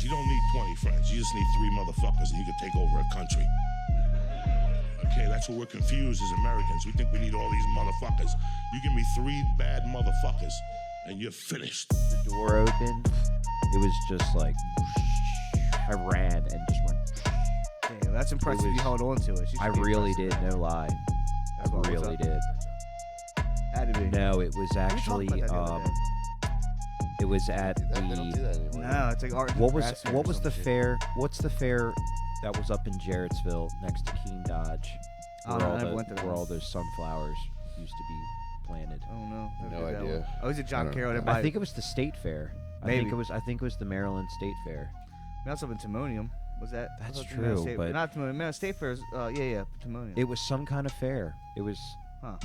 friends. You don't need 20 friends. You just need 3 motherfuckers and you can take over a country. Okay, that's what we're confused as Americans. We think we need all these motherfuckers. You give me 3 bad motherfuckers and you're finished. The door opened. It was just like, I ran and just went. Damn, that's impressive. You held on to it. I really did, no lie. I really did. Had to be. No, it was actually, it was at They don't do the, that anymore. No, it's like art. what was the fair, what's the fair that was up in Jarrettsville next to Keene Dodge? Oh, no, I never went to that where one. all those sunflowers used to be planted. Oh no. No idea. Oh, is it John I Carroll? don't know. Everybody. I think it was the state fair. Maybe. I think it was the Maryland State Fair. That's up in Timonium. Was that? That's I thought true, State, but- not Timonium. Man, State Fair is. Yeah, Timonium. It was some kind of fair. It was. Huh.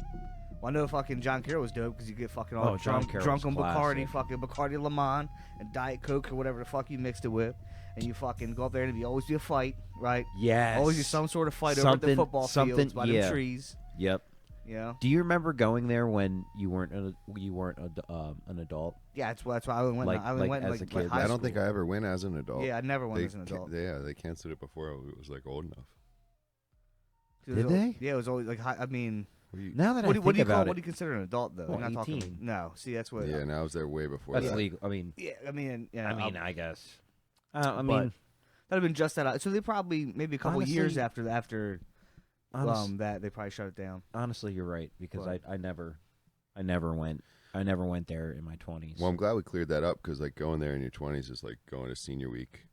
Well, I know fucking John Carroll was dope because you get fucking all John Carroll drunk was on Bacardi, classic. fucking Bacardi Lemon and Diet Coke or whatever the fuck you mixed it with, and you fucking go up there and always be a fight, right? Yes. Always be some sort of fight over at the football fields by the trees. Yep. Yeah. Do you remember going there when you weren't an adult? Yeah, that's why I only went. Like- I only like went as like, a like kid. high I don't school. think I ever went as an adult. Yeah, I never went as an adult. They canceled it before it was like old enough. It was Did they? Yeah, it was always like high. I mean, Now that what do I think you call? about What do it, you consider an adult though? Well, We're not 18. talking. No, see, that's what. Yeah, and I was there way before that's that. legal. I mean, Yeah, I mean, yeah. I guess. I But mean, that'd have been just that. So they probably maybe a couple years Honestly- after that they probably shut it down. honestly, you're right because But- I never went there in my 20s. Well, I'm glad we cleared that up because like going there in your 20s is like going to senior week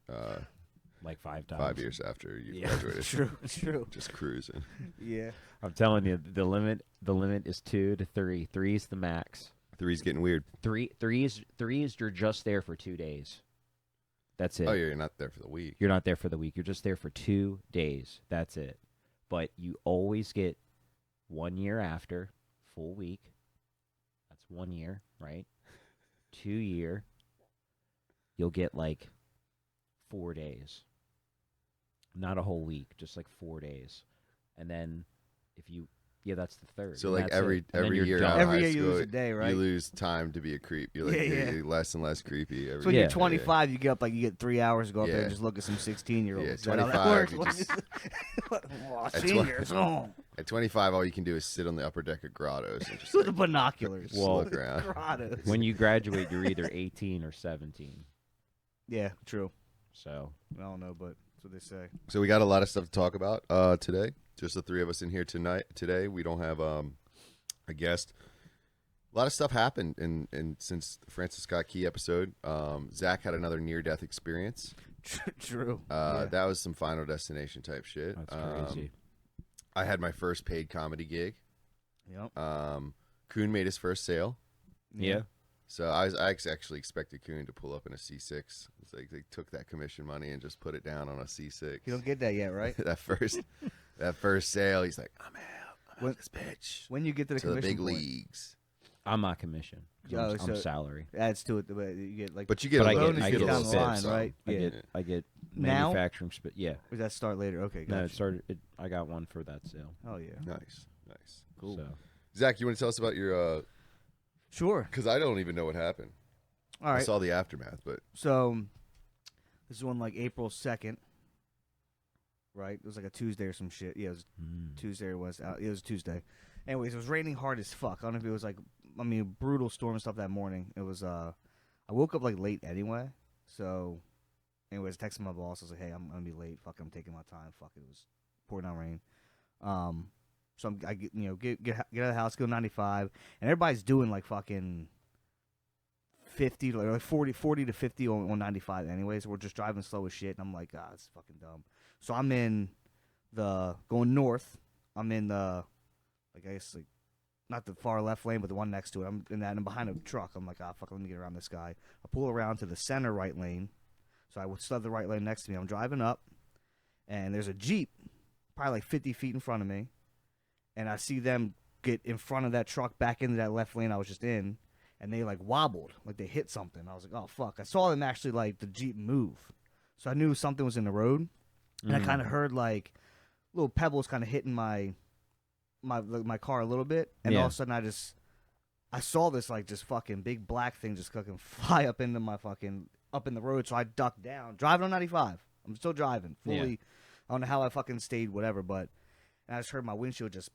like 5 times. 5 years after you Yeah. graduated. True. Just cruising. Yeah. I'm telling you, the limit is 2 to 3. 3 is the max. 3's getting weird. Three is you're just there for 2 days. That's it. Oh, yeah, you're not there for the week. You're not there for the week. You're just there for 2 days. That's it. But you always get 1 year after, full week. That's 1 year, right? 2 year, you'll get like 4 days. Not a whole week, just like 4 days. And then if you, that's the third. So and like that's every it. And then you're year done. out of Every high year you school, lose a day, right? You lose time to be a creep. You're like Yeah. you're less and less creepy. Every So when year. you're 25, you get up like you get 3 hours to go up there Yeah. and just look at some 16-year-olds. Yeah, Is that how that 25, works? you just- Oh, At seniors. At 25, all you can do is sit on the upper deck of grottos and just With the like, binoculars. just Well, look around. Grottos. When you graduate, you're either 18 or 17. Yeah, true. So I don't know, but that's what they say. So we got a lot of stuff to talk about today. Just the 3 of us in here today. We don't have a guest. A lot of stuff happened in since the Francis Scott Key episode. Zach had another near-death experience. True. Yeah. That was some Final Destination type shit. that's crazy. I had my first paid comedy gig. Yep. Kuhn made his first sale. Yeah. So I actually expected Kuhn to pull up in a C6. It's like they took that commission money and just put it down on a C6. You don't get that yet, right? that first sale, he's like, I'm out this bitch. When you get to the To the commission big point, leagues. I'm not commission. 'Cause Oh, I'm so- salary. adds to it. But you get like. But you get But a I little, get- you I get get a down little the line, tip, so. right? Yeah. I get Now? manufacturing. Yeah. Or does that start later? Okay, No, gotcha. it started. I got one for that sale. Oh yeah. Nice. Cool. So Zach, you want to tell us about your? Sure. Because I don't even know what happened. All I right. saw the aftermath, but So this is on like April 2nd, right? It was like a Tuesday or some shit. Yeah, it was Tuesday or was it was Tuesday. Anyways, it was raining hard as fuck. I don't know if it was like brutal storm and stuff that morning. It was I woke up like late anyway. So anyways, I texted my boss. I was like, "Hey, I'm gonna be late. Fuck, I'm taking my time. Fuck, it was pouring down rain." So I get get out of the house, go 95, and everybody's doing like fucking 50 to like 40 to 50 on 95 anyways. We're just driving slow as shit, and I'm like, it's fucking dumb. So I'm in going north. I'm in the, like, I guess, like, not the far left lane, but the one next to it. I'm in that, and I'm behind a truck. I'm like, fuck, let me get around this guy. I pull around to the center right lane. So I would still have the right lane next to me. I'm driving up, and there's a Jeep probably like 50 feet in front of me. And I see them get in front of that truck back into that left lane I was just in. And they like wobbled, like they hit something. I was like, oh, fuck. I saw them actually, like, the Jeep move. So I knew something was in the road. And I kind of heard, like, little pebbles kind of hitting my car a little bit. And all of a sudden I saw this, like, just fucking big black thing just fucking fly up into my fucking up in the road, so I ducked down, driving on 95. I'm still driving fully. Yeah. I don't know how I fucking stayed, whatever, but and I just heard my windshield just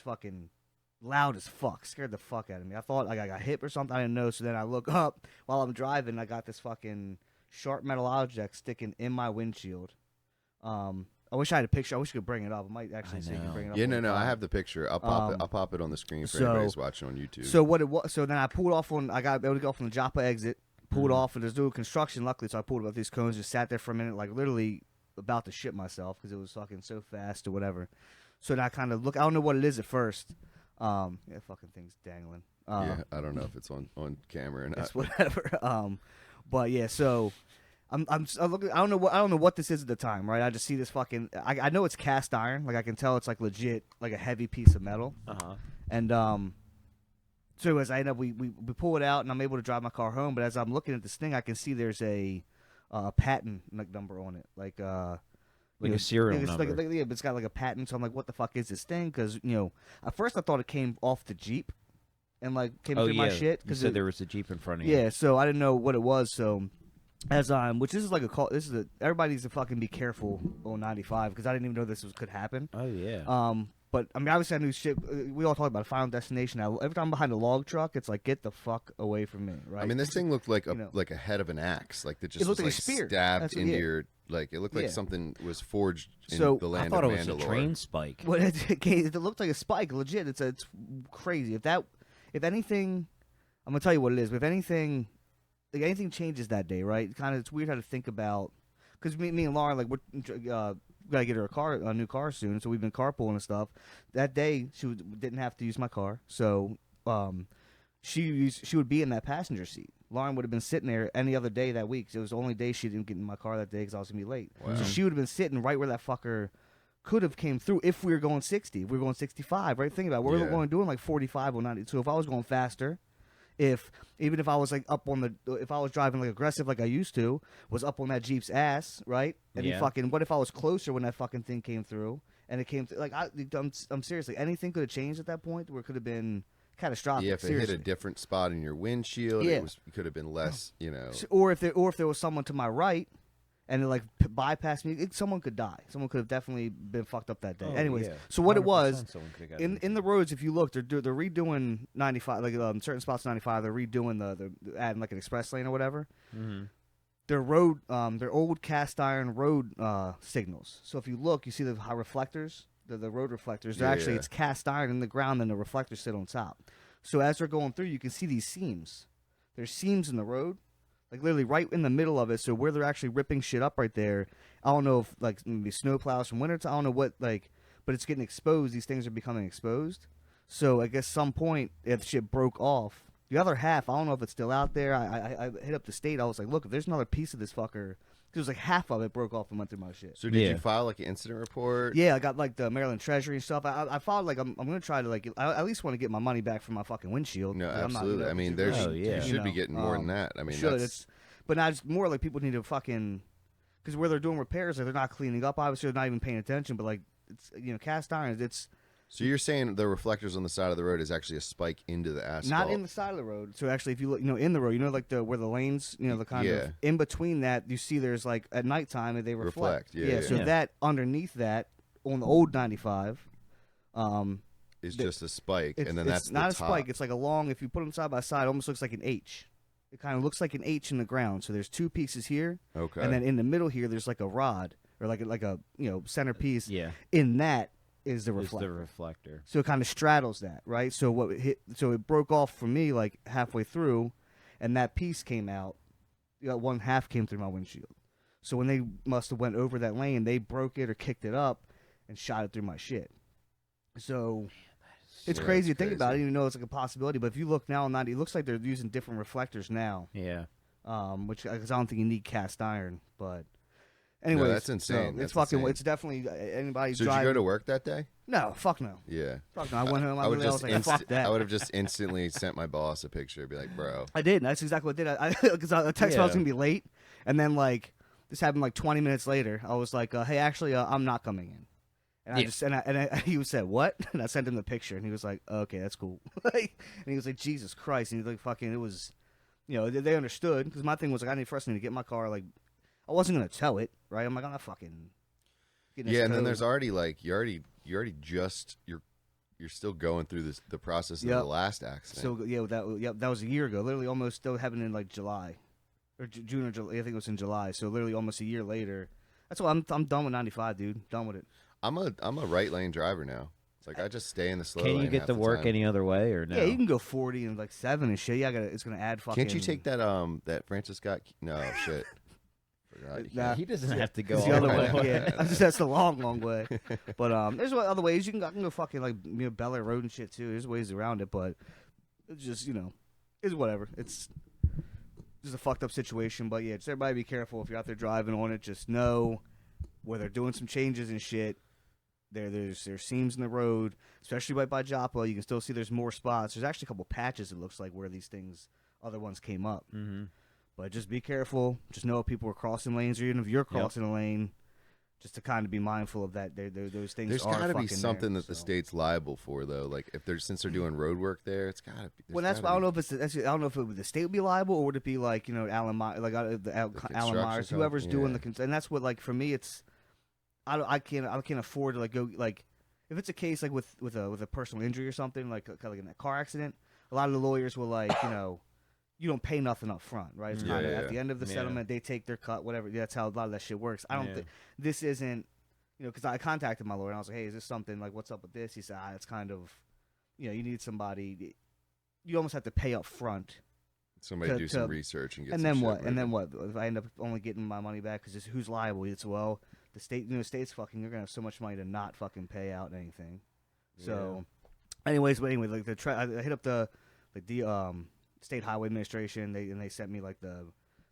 fucking loud as fuck, scared the fuck out of me. I thought like I got hit or something. I didn't know. So then I look up while I'm driving. I got this fucking sharp metal object sticking in my windshield. I wish I had a picture. I wish you could bring it up. I might actually say you can bring it up. Yeah, on the no. I pod. have the picture. I'll pop it on the screen for so- anybody who's watching on YouTube. So what it was? So then I pulled off on. I got able to go from the Joppa exit. Pulled Mhm. off and there's doing construction. Luckily, so I pulled up these cones. Just sat there for a minute, like literally about to shit myself because it was fucking so fast or whatever. So then I kind of look. I don't know what it is at first. Yeah, fucking thing's dangling. yeah, I don't know if it's on camera or not. It's whatever. But yeah, so I'm looking. I don't know what this is at the time, right? I just see this fucking. I know it's cast iron. Like I can tell it's like legit, like a heavy piece of metal. And so as I end up, we pull it out, and I'm able to drive my car home. But as I'm looking at this thing, I can see there's a patent number on it, like Like a serial it's number. yeah, but it's got like a patent. So I'm like, what the fuck is this thing? Because at first I thought it came off the Jeep, and like came through my shit. You Because said there was a Jeep in front of you. yeah, so I didn't know what it was. So as which this is like a call. This is everybody needs to fucking be careful on 95 because I didn't even know this could happen. Oh yeah. But I mean, obviously I knew shit. We all talk about Final Destination. Every time I'm behind a log truck, it's like get the fuck away from me, right? I mean, this thing looked like You know. like a head of an axe, like that just It looked was like a spear. stabbed That's what- into yeah. your like. It looked like Yeah. something was forged in So, the I land thought of it was Mandalore. a train spike. Well, it looked like a spike. Legit, it's crazy. If anything, I'm gonna tell you what it is. But if anything, like anything changes that day, right? Kind of, it's weird how to think about because me and Lauren, like we're gotta get her a new car soon, so we've been carpooling and stuff. That day, didn't have to use my car, so she would be in that passenger seat. Lauren would have been sitting there any other day that week. So it was the only day she didn't get in my car that day because I was gonna be late. Wow. So she would have been sitting right where that fucker could have came through if we were going 60. If we were going 65, right? Think about it. We're Yeah. only doing like 45 or 90. So if I was going faster, even if I was like if I was driving like aggressive like I used to, was up on that Jeep's ass, right? And Yeah. what if I was closer when that fucking thing came through? And it came through, like I'm seriously, anything could have changed at that point where it could have been catastrophic. Yeah, if it seriously. hit a different spot in your windshield, Yeah. it could have been less. Or if there was someone to my right and it like bypassed me, someone could die. Someone could have definitely been fucked up that day. Oh, Anyways, yeah. so what it 100% was someone could've got in the roads, if you look, they're redoing 95, like certain spots 95. They're redoing the adding like an express lane or whatever. Mm-hmm. They're old cast iron road signals. So if you look, you see the reflectors, the road reflectors. They're Yeah, actually yeah. it's cast iron in the ground, and the reflectors sit on top. So as they're going through, you can see these seams. There's seams in the road, like literally right in the middle of it. So where they're actually ripping shit up right there. I don't know if like maybe snow plows from winter. I don't know what but it's getting exposed. These things are becoming exposed. So I guess some point if shit broke off. The other half, I don't know if it's still out there. I hit up the state. I was like, look, if there's another piece of this fucker, because it was like half of it broke off and went through my shit. So did Yeah. you file like an incident report? Yeah, I got like the Maryland Treasury and stuff. I filed like I'm gonna try to like I at least want to get my money back from my fucking windshield. No, 'cause I'm not, absolutely. I mean, there's Oh, yeah. you should be getting more than um, that. I mean, should that's, it's, but now it's more like people need to fucking because where they're doing repairs, like, they're not cleaning up. Obviously, they're not even paying attention. But like it's cast iron. It's so you're saying the reflectors on the side of the road is actually a spike into the asphalt? not in the side of the road. So actually, if you look, in the road, like where the lanes, the kind Yeah. of in between that, you see there's like at nighttime and they reflect. Yeah. So Yeah. that underneath that on the old 95, Is the- just a spike, it's, and then it's that's not the a top. spike. It's like a long. If you put them side by side, it almost looks like an H. It kind of looks like an H in the ground. So there's two pieces here, Okay. and then in the middle here, there's like a rod or like a centerpiece. Yeah. In that is the It's reflector. the reflector. So it kind of straddles that, right? So it broke off for me like halfway through, and that piece came out. One half came through my windshield. So when they must have went over that lane, they broke it or kicked it up and shot it through my shit. So it's Yeah, crazy to it's think about. I crazy. didn't even know it's like a possibility. But if you look now on 90, it looks like they're using different reflectors now, Yeah. which because I don't think you need cast iron. But anyway, that's insane. it's That's fucking. insane. It's definitely anybody So did you driving. go to work that day? No, fuck no. Yeah. Fuck no. I went home. I would was just like, fuck that. I would have just instantly sent my boss a picture, be like, bro. I did. That's exactly what I did. Because I texted I was Yeah. gonna be late, and then like this happened like 20 minutes later. I was like, "Hey, actually, I'm not coming in." And I Yeah. just he said what? And I sent him the picture, and he was like, "Okay, that's cool." And he was like, "Jesus Christ!" And he was like, "Fucking," it was, they understood because my thing was like I need to get my car. Like I wasn't gonna tow it, right? I'm like I'm not fucking. Yeah, and then there's already like you're still going through the process of the last accident. So that was a year ago. Literally, almost still happened in like July, or June or July. I think it was in July. So literally, almost a year later. That's why I'm done with 95, dude. Done with it. I'm a right lane driver now. It's like I just stay in the slow lane. Can you get to work any other way or no? Yeah, you can go 40 and like 7 and shit. Yeah, it's gonna add fucking. Can't you take that Francis Scott? No shit. Nah, he doesn't have to go it's all the other the way. Yeah, that's the long way. But there's other ways you can. I can go fucking like Bel Air Road and shit too. There's ways around it, but it's just it's whatever. It's just a fucked up situation. But yeah, just everybody be careful if you're out there driving on it. Just know where they're doing some changes and shit. There's seams in the road, especially right by Joppa. You can still see there's more spots. There's actually a couple patches. It looks like where these other ones came up. Mm-hmm. But just be careful. Just know if people are crossing lanes, or even if you're crossing a lane, just to kind of be mindful of that. Those things. There's got to be there, something that the state's liable for, though. Like if since they're doing road work there, it's got to be. Well, I don't know if I don't know if the state would be liable, or would it be like Alan Myers, whoever's doing and that's what for me it's. I can't afford to go if it's a case like with a personal injury or something like in a car accident. A lot of the lawyers will you don't pay nothing up front, right? It's kind of at the end of the settlement, they take their cut, whatever. That's how a lot of that shit works. I don't think this isn't, because I contacted my lawyer and I was like, hey, is this something what's up with this? He said, it's kind of, you need somebody. You almost have to pay up front. Somebody do some research and get. And some then shit what? moving. And then what? If I end up only getting my money back because who's liable? It's the state. State's fucking. You're gonna have so much money to not fucking pay out anything. So, anyways, I hit up the State Highway Administration. They sent me the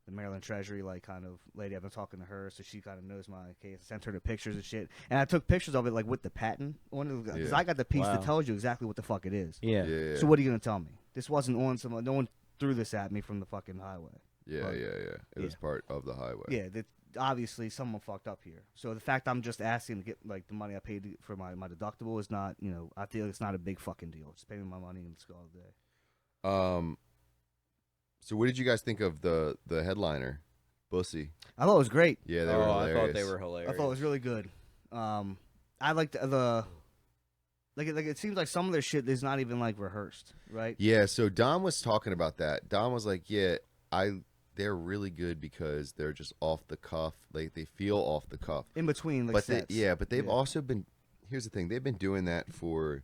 Maryland Treasury kind of lady. I've been talking to her, so she kind of knows my case. I sent her the pictures and shit, and I took pictures of it with the patent on it because I got the piece that tells you exactly what the fuck it is. Yeah. So what are you gonna tell me? This wasn't on some. No one threw this at me from the fucking highway. Yeah. It was part of the highway. Yeah. Obviously someone fucked up here. So the fact I'm just asking to get the money I paid for my deductible is not, I feel it's not a big fucking deal. Just pay me my money and let's go all day. So what did you guys think of the headliner, Bussy? I thought it was great. Yeah, they were hilarious. I thought they were hilarious. I thought it was really good. I liked it seems like some of their shit is not even rehearsed, right? Yeah, so Dom was talking about that. Dom was like, yeah, they're really good because they're just off the cuff. They feel off the cuff. In between sets. But they've also been, here's the thing, they've been doing that for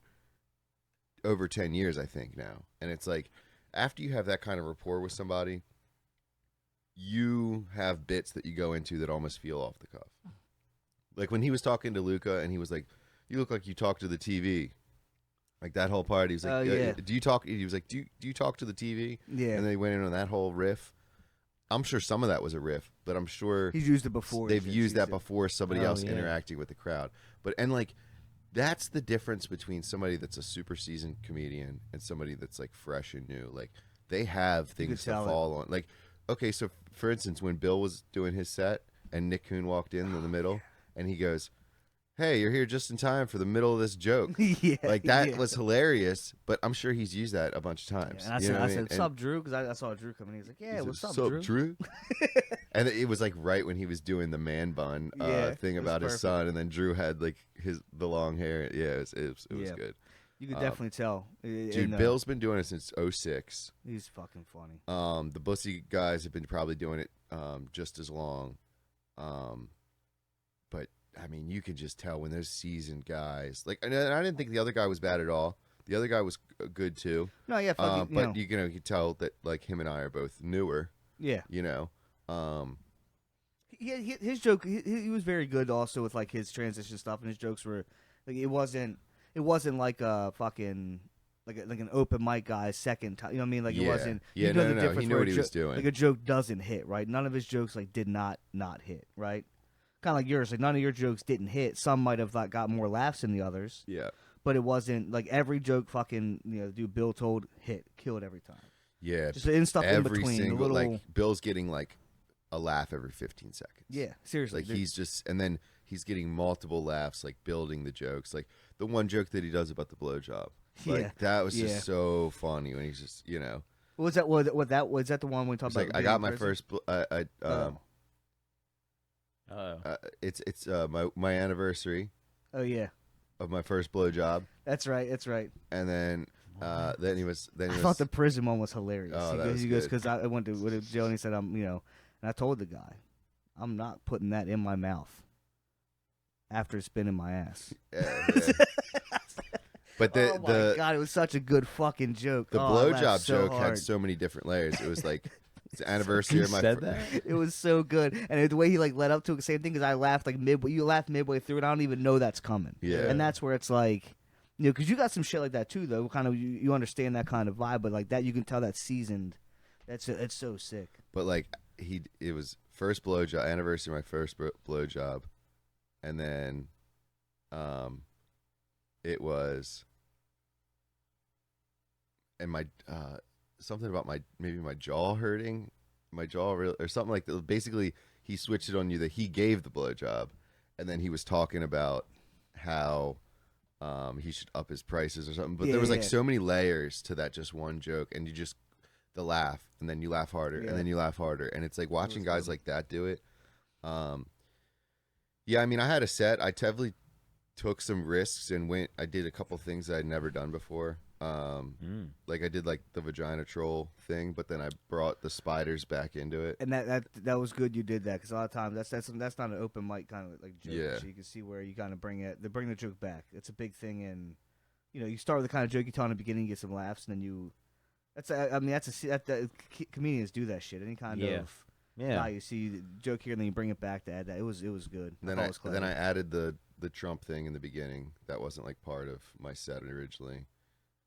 over 10 years, I think, now. And it's like, after you have that kind of rapport with somebody, you have bits that you go into that almost feel off the cuff. Like when he was talking to Luca and he was like, you look like you talk to the TV. Like that whole part, he was like, do you talk? He was like, do you talk to the TV? Yeah. And then he went in on that whole riff. I'm sure some of that was a riff, but I'm sure he's used it before. They've used that before somebody else interacting with the crowd. But that's the difference between somebody that's a super seasoned comedian and somebody that's fresh and new. They have things to fall on. Okay, so for instance, when Bill was doing his set and Nick Kuhn walked in the middle and he goes, hey, you're here just in time for the middle of this joke. That was hilarious, but I'm sure he's used that a bunch of times. Yeah, and I said, what's up, Drew? Because I saw Drew come in. He's like, yeah, what's up, Drew? And it was right when he was doing the man bun thing about his son, and then Drew had the long hair. Yeah, it was good. You could definitely tell. Dude, Bill's been doing it since 2006. He's fucking funny. The Bussy guys have been probably doing it just as long. But I mean, you can just tell when there's seasoned guys. And I didn't think the other guy was bad at all. The other guy was good too. No, yeah, but you can tell that him and I are both newer. Yeah, his joke. He was very good also with his transition stuff, and his jokes were it wasn't like a fucking like an open mic guy's second time. You know what I mean? It wasn't. Yeah, the no. difference He knew where what he was doing. A joke doesn't hit, right? None of his jokes did not hit, right? Kind of like yours. None of your jokes didn't hit. Some might have got more laughs than the others. Yeah. But it wasn't every joke fucking dude Bill told killed every time. Yeah. Just in stuff in every between. Single, Bill's getting a laugh every 15 seconds. Yeah, seriously. He's just, and then he's getting multiple laughs, building the jokes. The one joke that he does about the blowjob. That was just so funny when he's just, What was that? What that was that the one we talked It's about? like I being got in my prison? first. It's my anniversary Oh yeah, of my first blowjob, that's right. That's right. and then he was I thought the prison one was hilarious. Oh, he that goes, was he goes, good. because I went to with Joe and he said, and I told the guy, I'm not putting that in my mouth after it's been in my ass. yeah. But Oh my god, it was such a good fucking joke. the Oh, I laughed blowjob so joke hard. had so many different layers. It was like it's the anniversary of my. said that? It was so good, and the way he like led up to it, same thing. Because I laughed like midway. You laughed midway through, and I don't even know that's coming. Yeah. and that's where it's like, because you got some shit like that too, though. Kind of, you understand that kind of vibe, but like that, you can tell that's seasoned. It's so sick. But like it was first blowjob anniversary of my first blowjob, and then, it was, and my something about maybe my jaw hurting, or something like that. Basically, he switched it on you that he gave the blowjob, and then he was talking about how he should up his prices or something. But there was like so many layers to that just one joke, and you just the laugh, and then you laugh harder, and then you laugh harder, and it's like watching guys like that do it. Yeah, I mean, I had a set. I definitely took some risks and I did a couple things that I'd never done before. Like I did like the vagina troll thing, but then I brought the spiders back into it. And that was good. You did that because a lot of times that's not an open mic kind of like joke. Yeah. So you can see where you kind of bring the joke back. It's a big thing, and you start with the kind of joke you tell in the beginning, get some laughs, and then comedians do that shit. Any kind of you see the joke here, and then you bring it back to add that. It was good. Then I added the Trump thing in the beginning. That wasn't like part of my set originally.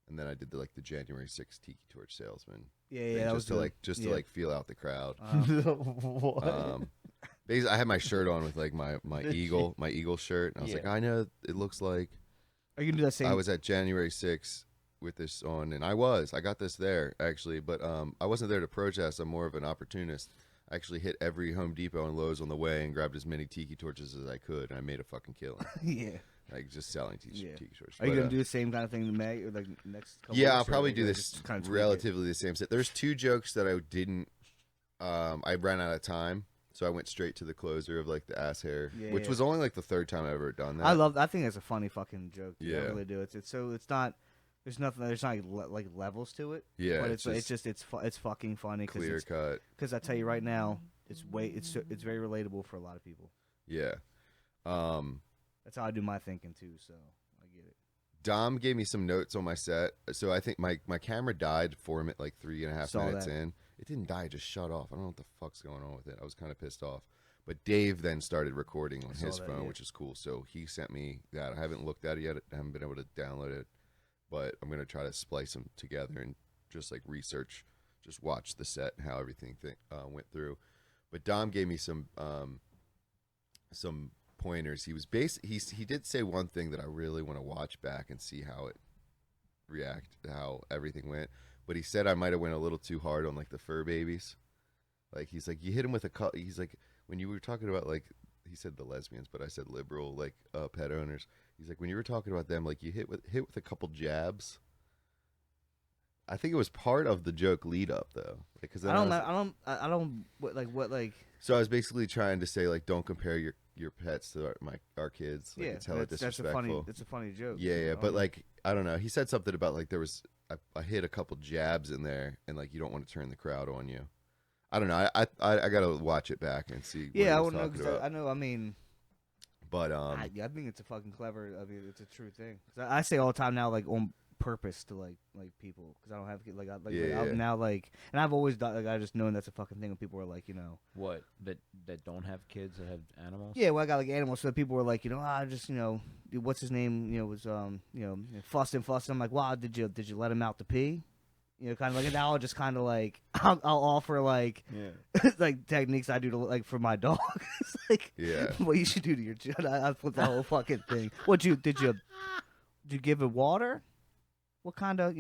And then I did the January 6th Tiki Torch salesman. Yeah, that was to good. feel out the crowd. What? Basically, I had my shirt on with like my eagle shirt, and I was like, I know it looks like. Are you gonna do that same? I was at January 6th with this on, and I got this there actually, but I wasn't there to protest. I'm more of an opportunist. I actually hit every Home Depot and Lowe's on the way and grabbed as many tiki torches as I could, and I made a fucking killing. Yeah. Like just selling tiki torches. Are you gonna do the same kind of thing in May or like next couple Yeah, weeks, I'll probably or do you this just kind of relatively the same set. There's two jokes that I didn't. I ran out of time, so I went straight to the closer of like the ass hair, which was only like the third time I've ever done that. I think that's a funny fucking joke. I really do. It's not. There's nothing. There's not like levels to it. Yeah, but it's fucking funny. Clear cut. Because I tell you right now, it's very relatable for a lot of people. Yeah. That's how I do my thinking too. So I get it. Dom gave me some notes on my set. So I think my camera died for him at like 3.5 minutes in. It didn't die, it just shut off. I don't know what the fuck's going on with it. I was kind of pissed off. But Dave then started recording on his phone, which is cool. So he sent me that. I haven't looked at it yet. I haven't been able to download it. But I'm going to try to splice them together and just like research, just watch the set and how everything went through. But Dom gave me some pointers. He did say one thing that I really want to watch back and see how how everything went. But he said I might have went a little too hard on like the fur babies. Like he's like, you hit him with he's like, when you were talking about like, he said the lesbians, but I said liberal like pet owners. He's like, when you were talking about them, like you hit with a couple jabs. I think it was part of the joke lead up though, because I don't what. So I was basically trying to say like, don't compare your pets to our kids. Like, it's hella disrespectful. That's a funny joke. Yeah, but like I don't know. He said something about like there was I hit a couple jabs in there, and like you don't want to turn the crowd on you. I don't know. I gotta watch it back and see. Yeah, I wouldn't know because I know. I mean, but I think it's a fucking clever. I mean, it's a true thing. 'Cause I say all the time now, like on purpose to like people because I don't have I'm now like, and I've always done like I just known that's a fucking thing when people are like what that don't have kids that have animals. Yeah, well I got like animals, so people were like just what's his name was fussing. I'm like, wow, did you let him out to pee? Kind of like, and now I'll just kind of like I'll offer like like techniques I do to like for my dog. It's like what you should do to your child. I put the whole fucking thing. Did you give it water? What kind of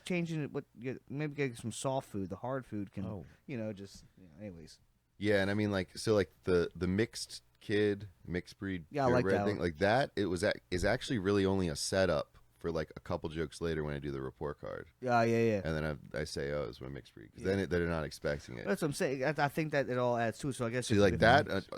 changing it? Maybe get some soft food. The hard food can anyways. Yeah, and I mean like so like the mixed breed I like purebred that thing one. like that. It is actually really only a setup for like a couple jokes later when I do the report card, Yeah, yeah. and then I say, "Oh, it's when I mix read," because Yeah. then they're not expecting it. That's what I'm saying. I think that it all adds to it. So I guess See, if- like if-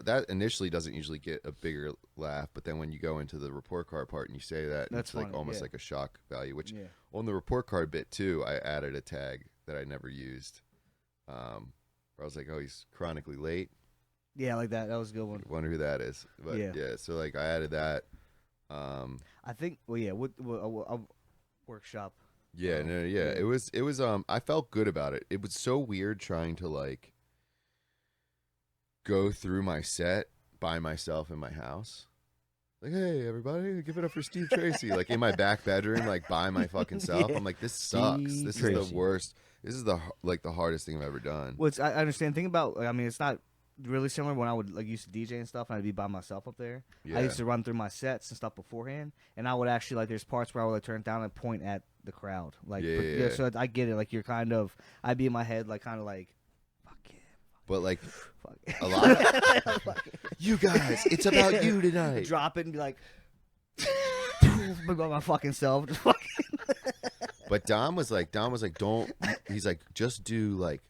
that initially doesn't usually get a bigger laugh, but then when you go into the report card part and you say that, That's it's like funny, almost yeah. like a shock value. Which Yeah. on the report card bit too, I added a tag that I never used. Where I was like, "Oh, he's chronically late." Yeah, like that. That was a good one. Wonder who that is. But Yeah. so like I added that. I think. Well, yeah. What a workshop. Yeah, Oh, no, yeah. It was I felt good about it. It was so weird trying to like go through my set by myself in my house. Like, hey everybody, give it up for Steve Tracy. Like in my back bedroom, like by my fucking self. Yeah. I'm like, this sucks. Steve This is Tracy. the worst. This is the hardest thing I've ever done. Well, I understand. Think about. I mean, it's not really similar when I would like used to DJ and stuff. And I'd be by myself up there. Yeah. I used to run through my sets and stuff beforehand, and I would actually like. There's parts where I would like, turn it down and point at the crowd. Like, Yeah. So I get it. Like you're kind of. I'd be in my head like kind of like, fuck yeah, But like fuck. Yeah. a lot you guys, it's about you tonight. Drop it and be like, by my fucking self. Just fucking. But Dom was like, don't. He's like, just do like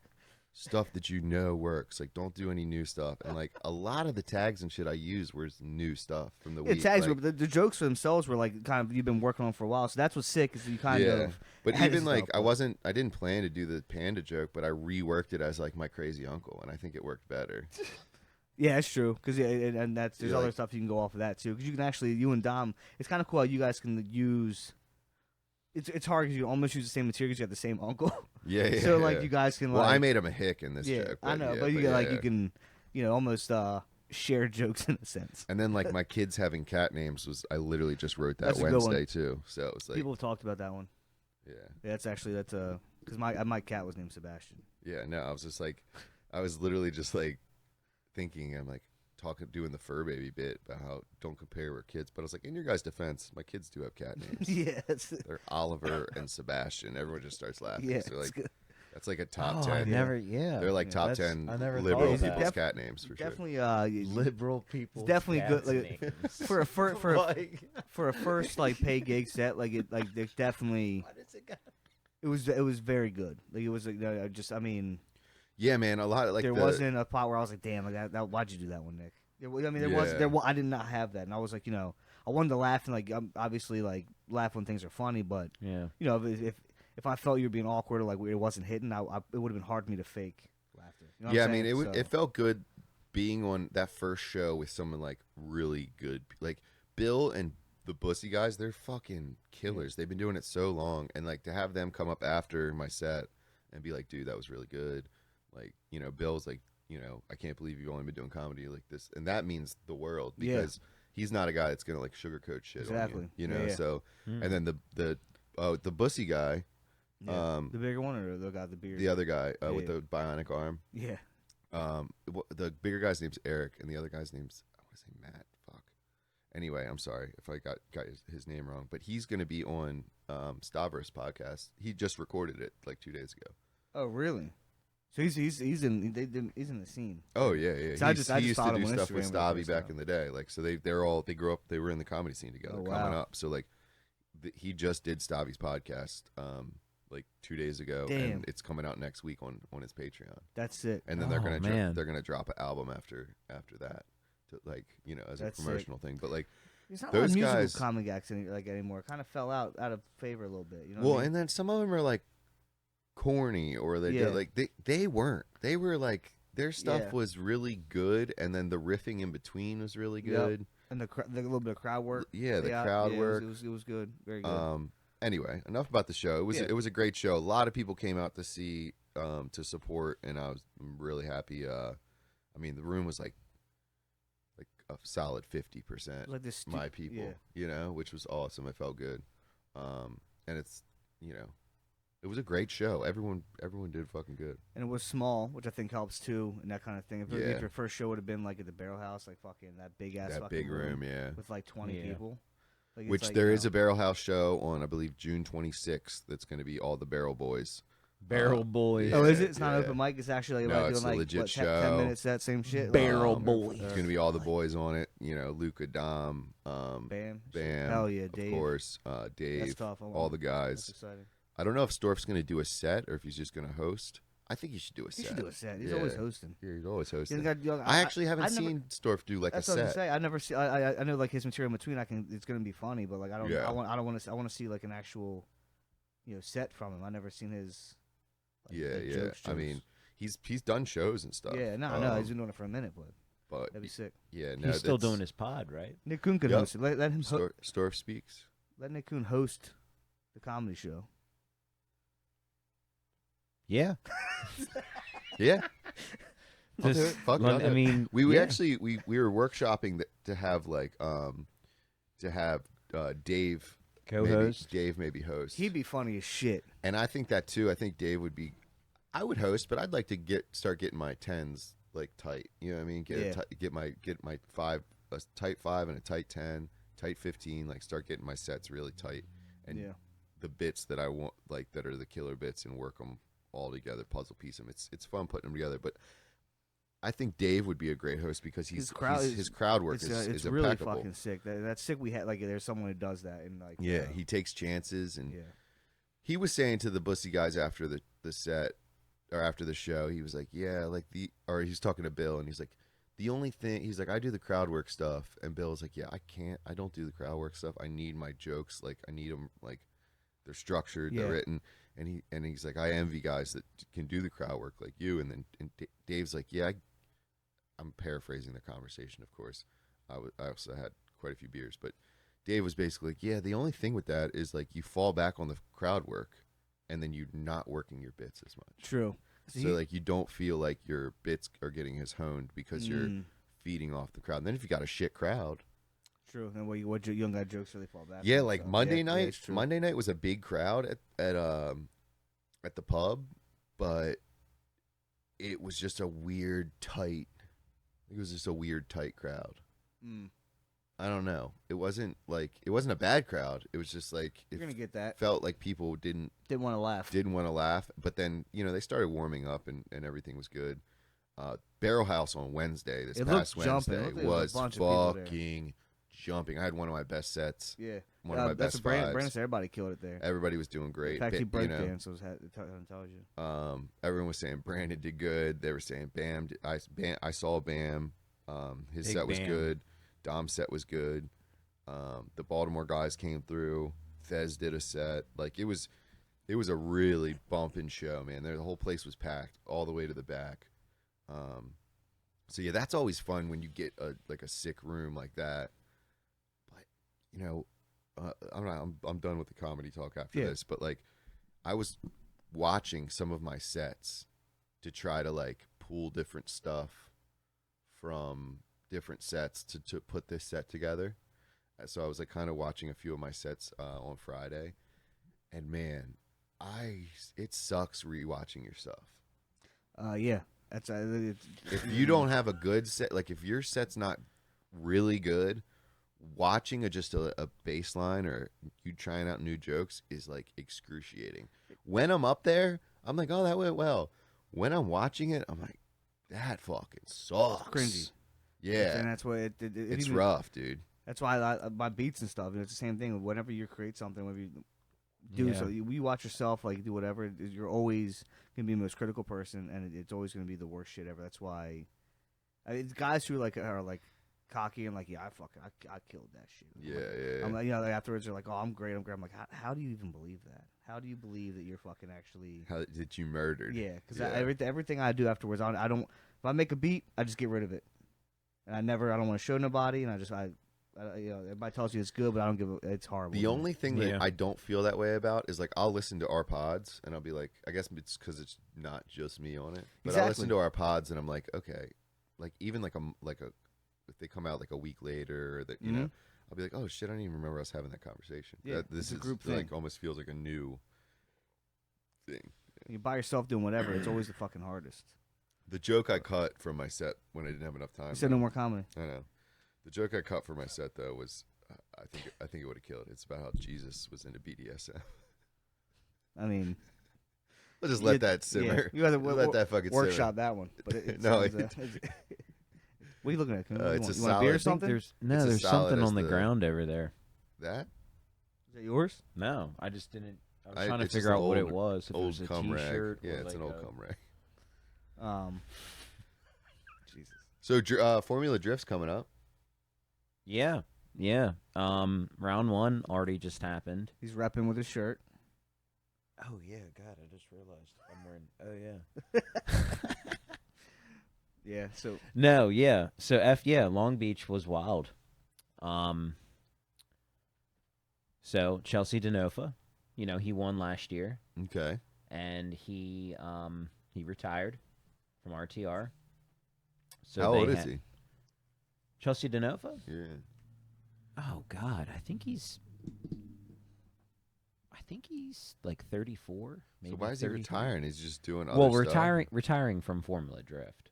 stuff that you know works. Like, don't do any new stuff. And like a lot of the tags and shit I used was new stuff from the Yeah, week. tags like, were the jokes for themselves were like kind of you've been working on for a while. So that's what's sick is you kind of. But added even like stuff, I didn't plan to do the panda joke, but I reworked it as like my crazy uncle, and I think it worked better. Yeah, it's true. Because and that's there's Yeah, other like- stuff you can go off of that too. Because you can actually you and Dom, it's kind of cool how you guys can use. It's hard because you almost use the same materials. You have the same uncle, Yeah. so like you guys can. Well, like, I made him a hick in this yeah, joke. I know, yeah, but you get like yeah. you can, almost share jokes in a sense. And then like my kids having cat names was I literally just wrote that That's a good one. Wednesday too. So it was like People have talked about that one. yeah. Yeah, that's because my cat was named Sebastian. Yeah, no, I was just like, I was literally just like thinking, I'm like doing the fur baby bit about how don't compare we're kids, but I was like, in your guys' defense, my kids do have cat names. Yeah, They're Oliver and Sebastian. Everyone just starts laughing. yeah, So it's like good. that's like a top Oh, 10. I never. Yeah, They're like Yeah, top that's- 10 I never thought liberal of that. people's cat names for sure. Definitely, liberal people. definitely good, like, for a first like pay gig set, like they definitely. It was very good. Like it was just I mean Yeah, man, a lot of like there the, wasn't a part where I was like, damn, like that why'd you do that one, Nick? I mean there was Yeah. I did not have that, and I was like I wanted to laugh and like obviously like laugh when things are funny, but Yeah. if I felt you were being awkward or like it wasn't hitting, it would have been hard for me to fake laughter. You know what yeah, I I'm mean saying? it felt good being on that first show with someone like really good, like Bill and the Bussy guys. They're fucking killers. They've been doing it so long, and like to have them come up after my set and be like, dude, that was really good. Like, Bill's like, I can't believe you've only been doing comedy like this, and that means the world Yeah. because he's not a guy that's gonna like sugarcoat shit Exactly. on you. You know, Yeah. so Mm. and then the Bussy guy, Yeah. The bigger one or the guy with the beard? the other guy with Yeah. the bionic arm. Yeah. The bigger guy's name's Eric, and the other guy's name's I want to say Matt. Fuck. Anyway, I'm sorry if I got his name wrong, but he's going to be on Stavros podcast. He just recorded it like 2 days ago. Oh really? So he's in the scene. Oh yeah. So I just he used to followed do him on stuff with Instagram when he Stavi first back out. in the day. Like so they grew up. They were in the comedy scene together Oh, coming wow. up. So like he just did Stavi's podcast like 2 days ago, Damn. and it's coming out next week on his Patreon. That's it. And then Oh, man. they're gonna drop an album after that to like as That's a sick. promotional thing. But like There's not a lot those of musical guys- comic acts anymore. It kind of fell out of favor a little bit. You know well, what I mean? and then some of them are like corny, or they Yeah. did like they weren't. They were like their stuff Yeah. was really good, and then the riffing in between was really Yep. good. And the little bit of crowd work. Yeah, the crowd yeah, work. It was good. Very good. Anyway, enough about the show. Yeah. It was a great show. A lot of people came out to see to support, and I was really happy. I mean, the room was like a solid 50%. Like this My people, yeah. which was awesome. It felt good. And it's, it was a great show. Everyone did fucking good. And it was small, which I think helps too, and that kind of thing. If Yeah. your first show would have been like at the Barrel House, like fucking that big ass That fucking big room, yeah. with like 20 Yeah. people. Like, Which there is a Barrel House show on, I believe, June 26th. That's going to be all the Barrel Boys. Barrel Boys. Oh, is it? It's not yeah. open mic. It's actually No, like it's doing a like legit what, show. 10 minutes that same shit. Barrel Like, Boys. It's gonna be all the boys on it. You know, Luca, Dom, Bam. Bam. Hell yeah, Dave. Of course, Dave. That's tough. All the That's guys. exciting. I don't know if Storf's gonna do a set or if he's just gonna host. I think he should do a He set. should do a set. He's Yeah. always hosting. Yeah, he's always He's hosting. got- you know, I actually haven't I've never- seen Storf do like That's a what I was set. gonna say. I never see. I know like his material in between. It's gonna be funny, but like I don't. Yeah. I don't want to. I want to see like an actual, set from him. I never seen his. Like, Yeah, the yeah. jokes. I mean, he's done shows and stuff. Yeah, no, he's been doing it for a minute, but that'd be sick. yeah, no, He's still that's- doing his pod, right? Nick Kuhn could Yep. host it. Let him Storf speaks. let Nick Kuhn host the comedy show. Yeah. Yeah. Just Fuck it, I'll do I it. mean, We yeah. actually we were workshopping to have like Dave Co-host. Dave maybe host. He'd be funny as shit. And I think that too. I think Dave would be. I would host, but I'd like to start getting my tens like tight. You know what I mean? Get my a tight 5 and a tight 10, tight 15. Like start getting my sets really tight, and Yeah. the bits that I want, like that are the killer bits, and work them all together, puzzle piece them. It's fun putting them together, but. I think Dave would be a great host because his crowd work is It's really impeccable. fucking sick. That's sick. We had like there's someone who does that and like Yeah, he takes chances, and yeah. he was saying to the Bussy guys after the set or after the show, he was like, yeah, like he's talking to Bill, and he's like, the only thing, he's like, I do the crowd work stuff, and Bill was like, yeah, I don't do the crowd work stuff. I need my jokes, like I need them, like they're structured, Yeah. they're written, and he's like, I envy guys that can do the crowd work like you, and then Dave's like, yeah, I'm paraphrasing the conversation, of course. I also had quite a few beers, but Dave was basically like, yeah, the only thing with that is like you fall back on the crowd work, and then you're not working your bits as much. True. So like you don't feel like your bits are getting as honed because you're feeding off the crowd. And then if you got a shit crowd, True. And what young guy jokes really fall back. yeah, on, like so. Monday Yeah, night. it's true. Monday night was a big crowd at the pub, but it was just a weird tight. It was just a weird tight crowd. Mm. I don't know. It wasn't a bad crowd. It was just like You're gonna get that. felt like people didn't Want to laugh. want to laugh. But then they started warming up and everything was good. Barrel House on Wednesday, this It past looked jumping. It Wednesday, looked like there was was a bunch of people there. fucking jumping. I had one of my best sets. Yeah. One of my that's best what Brandon fives. said. Everybody killed it there. Everybody was doing great. In fact, he But, breakdanced. So it tells you. everyone was saying Brandon did good. They were saying Bam. I saw Bam. His Big set was Bam. good. Dom's set was good. The Baltimore guys came through. Fez did a set. Like it was a really bumping show, man. The whole place was packed all the way to the back. So yeah, that's always fun when you get a sick room like that. But I'm done with the comedy talk after Yeah. this. But like, I was watching some of my sets to try to like pull different stuff from different sets to put this set together. So I was like kind of watching a few of my sets on Friday, and man, it sucks rewatching your stuff. Yeah. That's If you don't have a good set, like if your set's not really good, watching just a baseline or you trying out new jokes is like excruciating. When I'm up there, I'm like, oh, that went well. When I'm watching it, I'm like, that fucking sucks. cringy. Yeah, And that's what it's even- rough, dude. That's why my beats and stuff. It's the same thing. Whenever you create something, whenever you do Yeah. so, you watch yourself, like do whatever. You're always gonna be the most critical person, and it's always gonna be the worst shit ever. That's why guys who are like cocky and like, yeah, I killed that shit. Yeah. I'm like, like, afterwards they're like, oh, I'm great. I'm like, how do you even believe that? How do you believe that you're fucking actually? How did you murdered? Yeah, because Yeah. everything I do afterwards, I don't. If I make a beat, I just get rid of it, and I don't want to show nobody, and everybody tells you it's good, but I don't give it's horrible. The only thing that Yeah. I don't feel that way about is like I'll listen to our pods and I'll be like, I guess it's because it's not just me on it, but I'll listen Exactly. to our pods and I'm like, okay, like even like a if they come out like a week later, or that you know, I'll be like, oh shit, I don't even remember us having that conversation. Yeah, This it's a is group like thing. almost feels like a new thing. You by yourself doing whatever, it's always the fucking hardest. The joke I cut from my set when I didn't have enough time. You said no more comedy. I know. The joke I cut for my set though was, I think it would have killed. It's about how Jesus was into BDSM. I mean, We'll just let that simmer. Yeah, you gotta Let that fucking workshop that one. But No, what are you looking at? It's a you want a beer or solid- something? There's It's as there's solid something as on the the- ground over there. That Is that yours? No, I just didn't. I was trying to it's just figure an out what it old- was. If it Old was a cum rag. T-shirt. Yeah, or it's an like old a- cum rag. Jesus. So Formula Drift's coming up. Yeah, yeah. Round 1 already just happened. He's repping with his shirt. Oh yeah, God, I just realized I'm wearing. Oh yeah. Yeah. So No, yeah. So Long Beach was wild. So Chelsea DeNofa, he won last year, Okay. and he retired from RTR. So How they old is ha- he? Chelsea DeNofa? Yeah. Oh God, I think he's like 34. Maybe So why is he 33. retiring? He's just doing other Well, stuff? retiring from Formula Drift.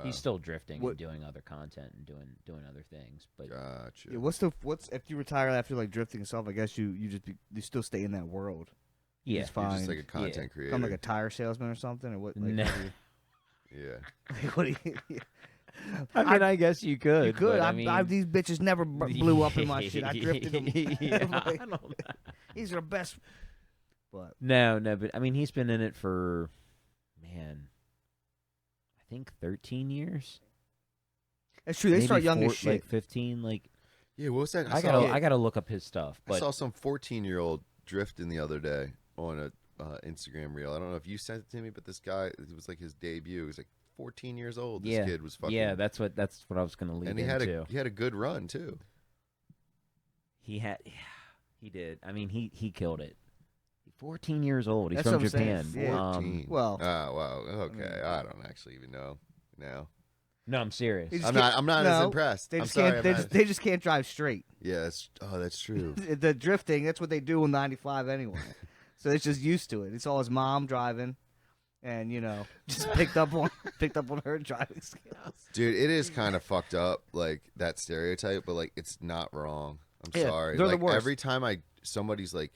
He's still drifting What- and doing other content and doing other things. But Gotcha. yeah, what's if you retire after like drifting and stuff? I guess you still stay in that world. yeah, Just You're fine. just like a content creator. Become like a tire salesman or something, or what? Like, No. how do Yeah. what do you? I mean, I guess you could. You could. But, I mean, these bitches never blew up in my shit. I drifted them. Yeah, Like, I don't know. these are the best. But No, but I mean, he's been in it for, man, I think 13 years. it's true. They Maybe start young as shit. like 15. Like Yeah, what was that? I gotta look up his stuff. I But saw some 14-year-old drifting the other day on a Instagram reel. I don't know if you sent it to me, but this guy, it was like his debut. He was like 14 years old. This yeah, kid was fucking. yeah, that's what I was gonna lead and he into. had a good run too. He did. I mean, he killed it. 14 years old. He's That's from what I'm saying. Japan. Yeah. 14. well, Oh wow. Okay, mean- I don't actually even know now. No, I'm serious. He just I'm can't- not as no, impressed. they I'm just sorry. can't. I'm not- They just can't drive straight. Yeah, that's true. The drifting. That's what they do in '95 anyway. So it's just used to it. It's all his mom driving, and just picked up on her driving skills. Dude, it is kind of fucked up, like that stereotype, but like it's not wrong. I'm Yeah, sorry. they're the Like worst. every time somebody's like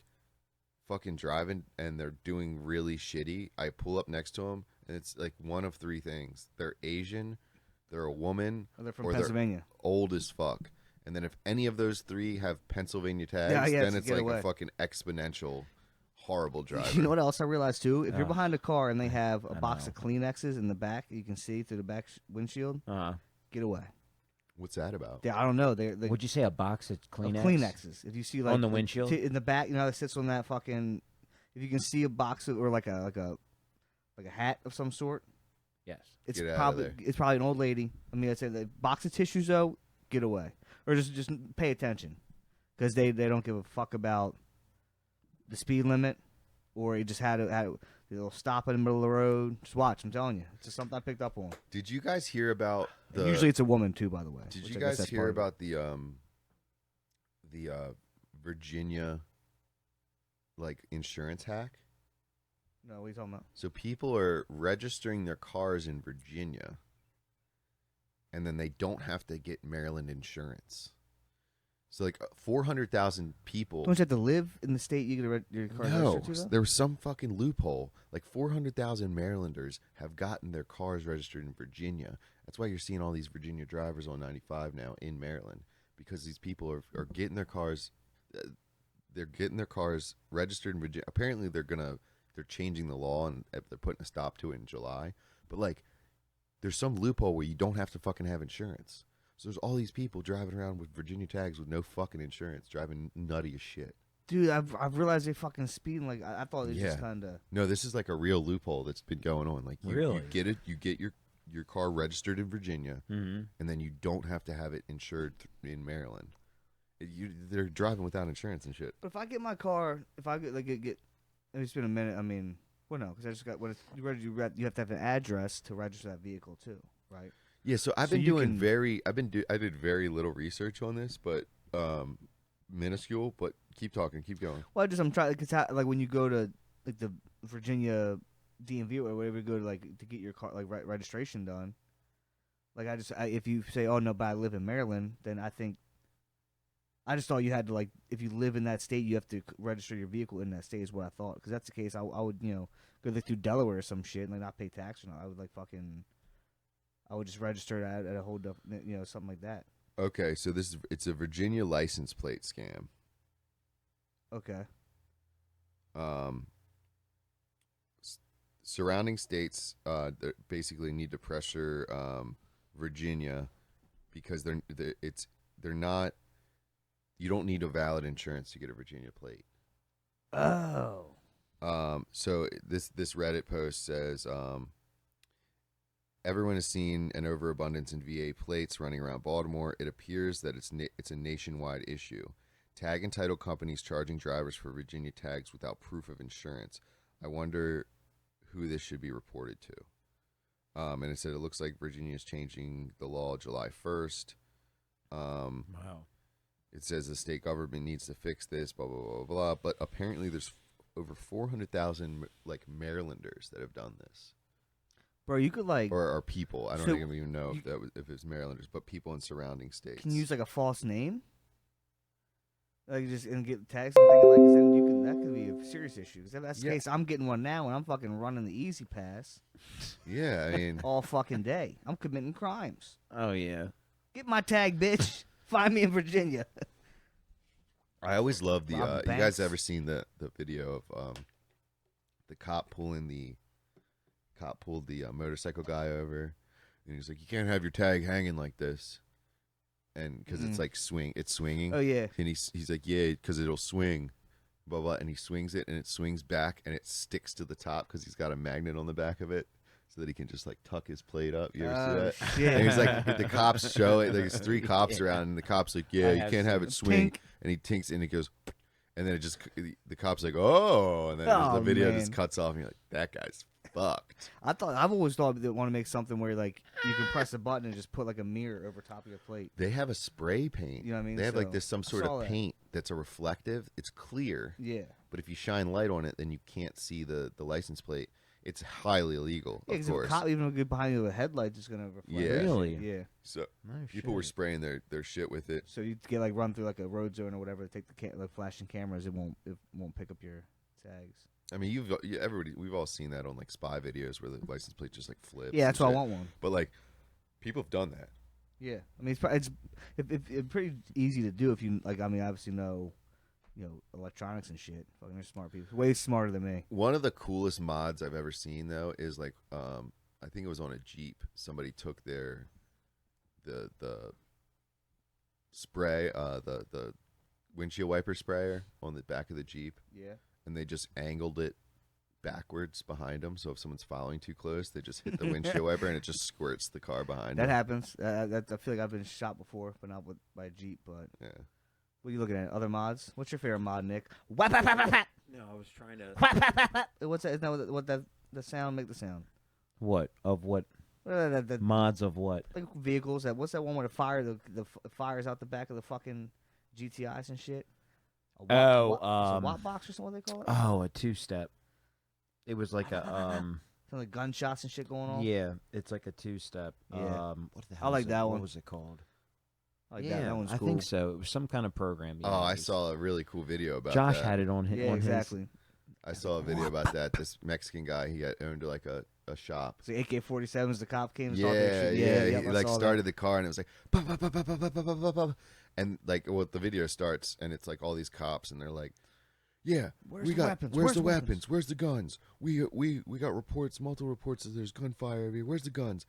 fucking driving and they're doing really shitty, I pull up next to them and it's like one of three things: they're Asian, they're a woman, Oh, they're from or Pennsylvania. they're old as fuck. And then if any of those three have Pennsylvania tags, Yeah, then so it's get like away. a fucking exponential horrible driver. You know what else I realized too? If you're Ugh. behind a car and they have a I box know. of Kleenexes in the back, you can see through the back windshield. Get away. What's that about? I don't know. They're Would you say a box of Kleenex? Kleenexes. If you see like On the windshield? in the back, how it sits on that fucking. If you can see a box of, or like a hat of some sort, Yes. it's Get out of probably there. it's probably an old lady. I mean, I'd say the box of tissues though, get away, or just pay attention, because they don't give a fuck about the speed limit, or it just had they'll stop in the middle of the road. Just watch. I'm telling you, it's just something I picked up on. Did you guys hear about And usually it's a woman too, by the way. Did which you I guess guys that's hear part of it. about the Virginia like insurance hack? No, what are you talking about? So people are registering their cars in Virginia, and then they don't have to get Maryland insurance. So like 400,000 people. Don't you have to live in the state you get your car No, registered to? Though? there was some fucking loophole. Like 400,000 Marylanders have gotten their cars registered in Virginia. That's why you're seeing all these Virginia drivers on 95 now in Maryland, because these people are getting their cars. They're getting their cars registered in Virginia. Apparently, they're changing the law and they're putting a stop to it in July. But like, there's some loophole where you don't have to fucking have insurance. So there's all these people driving around with Virginia tags with no fucking insurance, driving nutty as shit. Dude, I've realized they fucking speeding. Like I thought it was just Yeah. kind of. No, this is like a real loophole that's been going on. Like you Really? get it, you get your car registered in Virginia, Mm-hmm. and then you don't have to have it insured in Maryland. They're driving without insurance and shit. But if I get my car, if I get it's been a minute. I mean, well, no, because I just got you have to have an address to register that vehicle too, right? Yeah, so I've So been you doing can- I did very little research on this, but minuscule. But keep talking, keep going. Well, I'm trying like when you go to like the Virginia DMV or whatever, you go to like to get your car like registration done. Like if you say, oh no, but I live in Maryland, then I think I just thought you had to like, if you live in that state, you have to register your vehicle in that state. Is what I thought. Because that's the case. I would go through Delaware or some shit and like not pay tax or not. I would like fucking. I would just register that at a whole something like that. Okay, so it's a Virginia license plate scam. Okay. Surrounding states basically need to pressure Virginia because they're not. You don't need a valid insurance to get a Virginia plate. Oh. So this Reddit post says everyone has seen an overabundance in VA plates running around Baltimore. It appears that it's a nationwide issue. Tag and title companies charging drivers for Virginia tags without proof of insurance. I wonder who this should be reported to. And it said it looks like Virginia is changing the law July 1st. Wow. It says the state government needs to fix this, blah, blah, blah, blah. But apparently there's over 400,000 like Marylanders that have done this. Bro, you could like. Or people. I don't So even know if it's Marylanders, but people in surrounding states. Can you use like a false name? Like just and get tags. I'm thinking like, 'cause then that could be a serious issue. 'Cause if that's the case, I'm getting one now and I'm fucking running the easy pass Yeah, I mean. all fucking day. I'm committing crimes. Oh yeah. Get my tag, bitch. Find me in Virginia. I always love the. Rob You guys Banks. ever seen the video of the cop pulled the motorcycle guy over, and he's like, "You can't have your tag hanging like this," and because it's like it's swinging. Oh yeah. And he's like, "Yeah, because it'll swing." Blah blah, and he swings it, and it swings back, and it sticks to the top because he's got a magnet on the back of it, so that he can just like tuck his plate up. You ever see that? Shit. And he's like, the cops show it. There's 3 cops around, and the cops like, "Yeah, I you have can't have seen it swing." Tink. And he tinks, and he goes, and then it just the cop's like, "Oh," and then Oh, the video man. just cuts off, and you're like, "That guy's fucked." I've always thought they want to make something where like you can press a button and just put like a mirror over top of your plate. They have a spray paint. You know what I mean? They have like So, this some I sort saw of that. paint that's a reflective. It's clear, Yeah. but if you shine light on it, then you can't see the license plate. It's highly illegal, Yeah, of because if a course. cop even get behind you with a headlight, it's gonna reflect. Yeah. that shit. Really? Yeah. So No people were shit. spraying their shit with it. So you get like run through like a road zone or whatever, take the like flashing cameras. It won't pick up your tags. I mean, we've all seen that on like spy videos where the license plate just like flips. Yeah, that's and why I shit. want one. But like, people have done that. Yeah, I mean it's pretty easy to do if you like. I mean, obviously know, electronics and shit. Fucking they're smart people, way smarter than me. One of the coolest mods I've ever seen though is like, I think it was on a Jeep. Somebody took the spray, the windshield wiper sprayer on the back of the Jeep, Yeah. and they just angled it backwards behind them. So if someone's following too close, they just hit the windshield wiper and it just squirts the car behind That them. happens. I feel like I've been shot before, but not by a Jeep. But Yeah. what are you looking at? Other mods? What's your favorite mod, Nick? Whap, whap, whap, whap, whap. No, I was trying to. Whap, whap, whap, whap. What's that? Is that what the sound? Make the sound. What of what The mods of what? like vehicles. What's that one where the fires out the back of the fucking GTIs and shit? Is it a Watt box or something they call it? Oh, a 2-step. It was like a Something like gunshots and shit going on. Yeah, it's like a 2-step. Yeah. What the hell? I like is it? that What one. was it called? Like yeah, that one's I cool. think so. It was some kind of program. Oh, I saw a really cool video about Josh that. had it on his. Yeah, on exactly. I saw a video about that. This Mexican guy, he owned like a shop. So AK-47s, the cop came and Yeah, started that shit. yeah. Yep, He I like saw that. started the car and it was like, bah, bah, bah, bah, bah, bah, bah, bah, bah, bah. And like, well, the video starts and it's like all these cops and they're like, yeah, Where's we the got weapons? where's the weapons? Where's the guns? We got reports, multiple reports that there's gunfire everywhere. Where's the guns?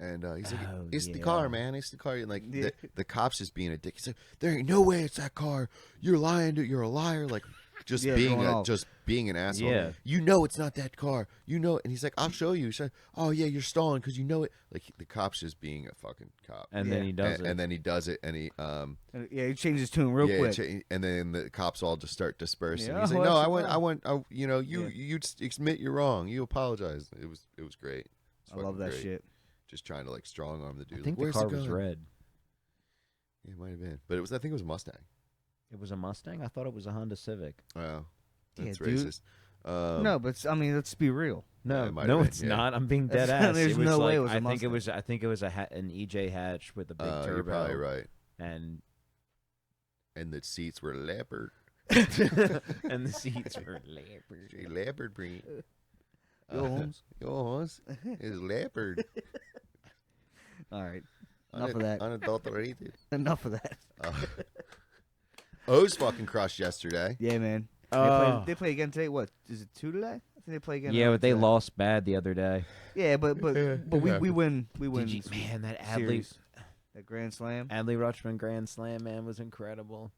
And he's like, Oh, it's the yeah. car, man. It's the car. And like Yeah. the cops just being a dick. He's like, there ain't no way it's that car. You're lying. You're a liar. Like just Yeah, being going off. just being an asshole. Yeah. You know it's not that car. You know it. And he's like, I'll show you. He's like, oh yeah, you're stalling because you know it. Like the cop's just being a fucking cop. And Yeah. then he does it. And then he does it, and he Yeah, he changed his tune real yeah, quick. and then the cops all just start dispersing. Yeah, He's oh, like, no, that's I want, you know, Yeah. you just admit you're wrong. You apologize. It was great. It's I love fucking that great. shit. Just trying to like strong arm the dude. I think like, the Where's car was gun? red. Yeah, it might have been, but it was. I think it was a Mustang. It was a Mustang. I thought it was a Honda Civic. Oh, Yeah, that's dude. racist. No, but I mean, let's be real. No, it might no, have been, it's yeah. not. I'm being dead That's- ass. there's it was no like, way it was a I think it Mustang. was. I think it was an EJ hatch with a big You're turbo. probably right. And and the seats were leopard. And the seats were leopard. A leopard print. Yo, Holmes. Yo, Holmes. It's leopard. All right. Enough of that. Unadulterated. Enough of that. O's fucking crushed yesterday. Yeah, man. Oh. They play again today. What is it? 2 today? I think they play again. Yeah, but they today. lost bad the other day. Yeah, but we win. We win. Did you, man, that series. That Grand Slam. Adley Rutschman Grand Slam, man, was incredible.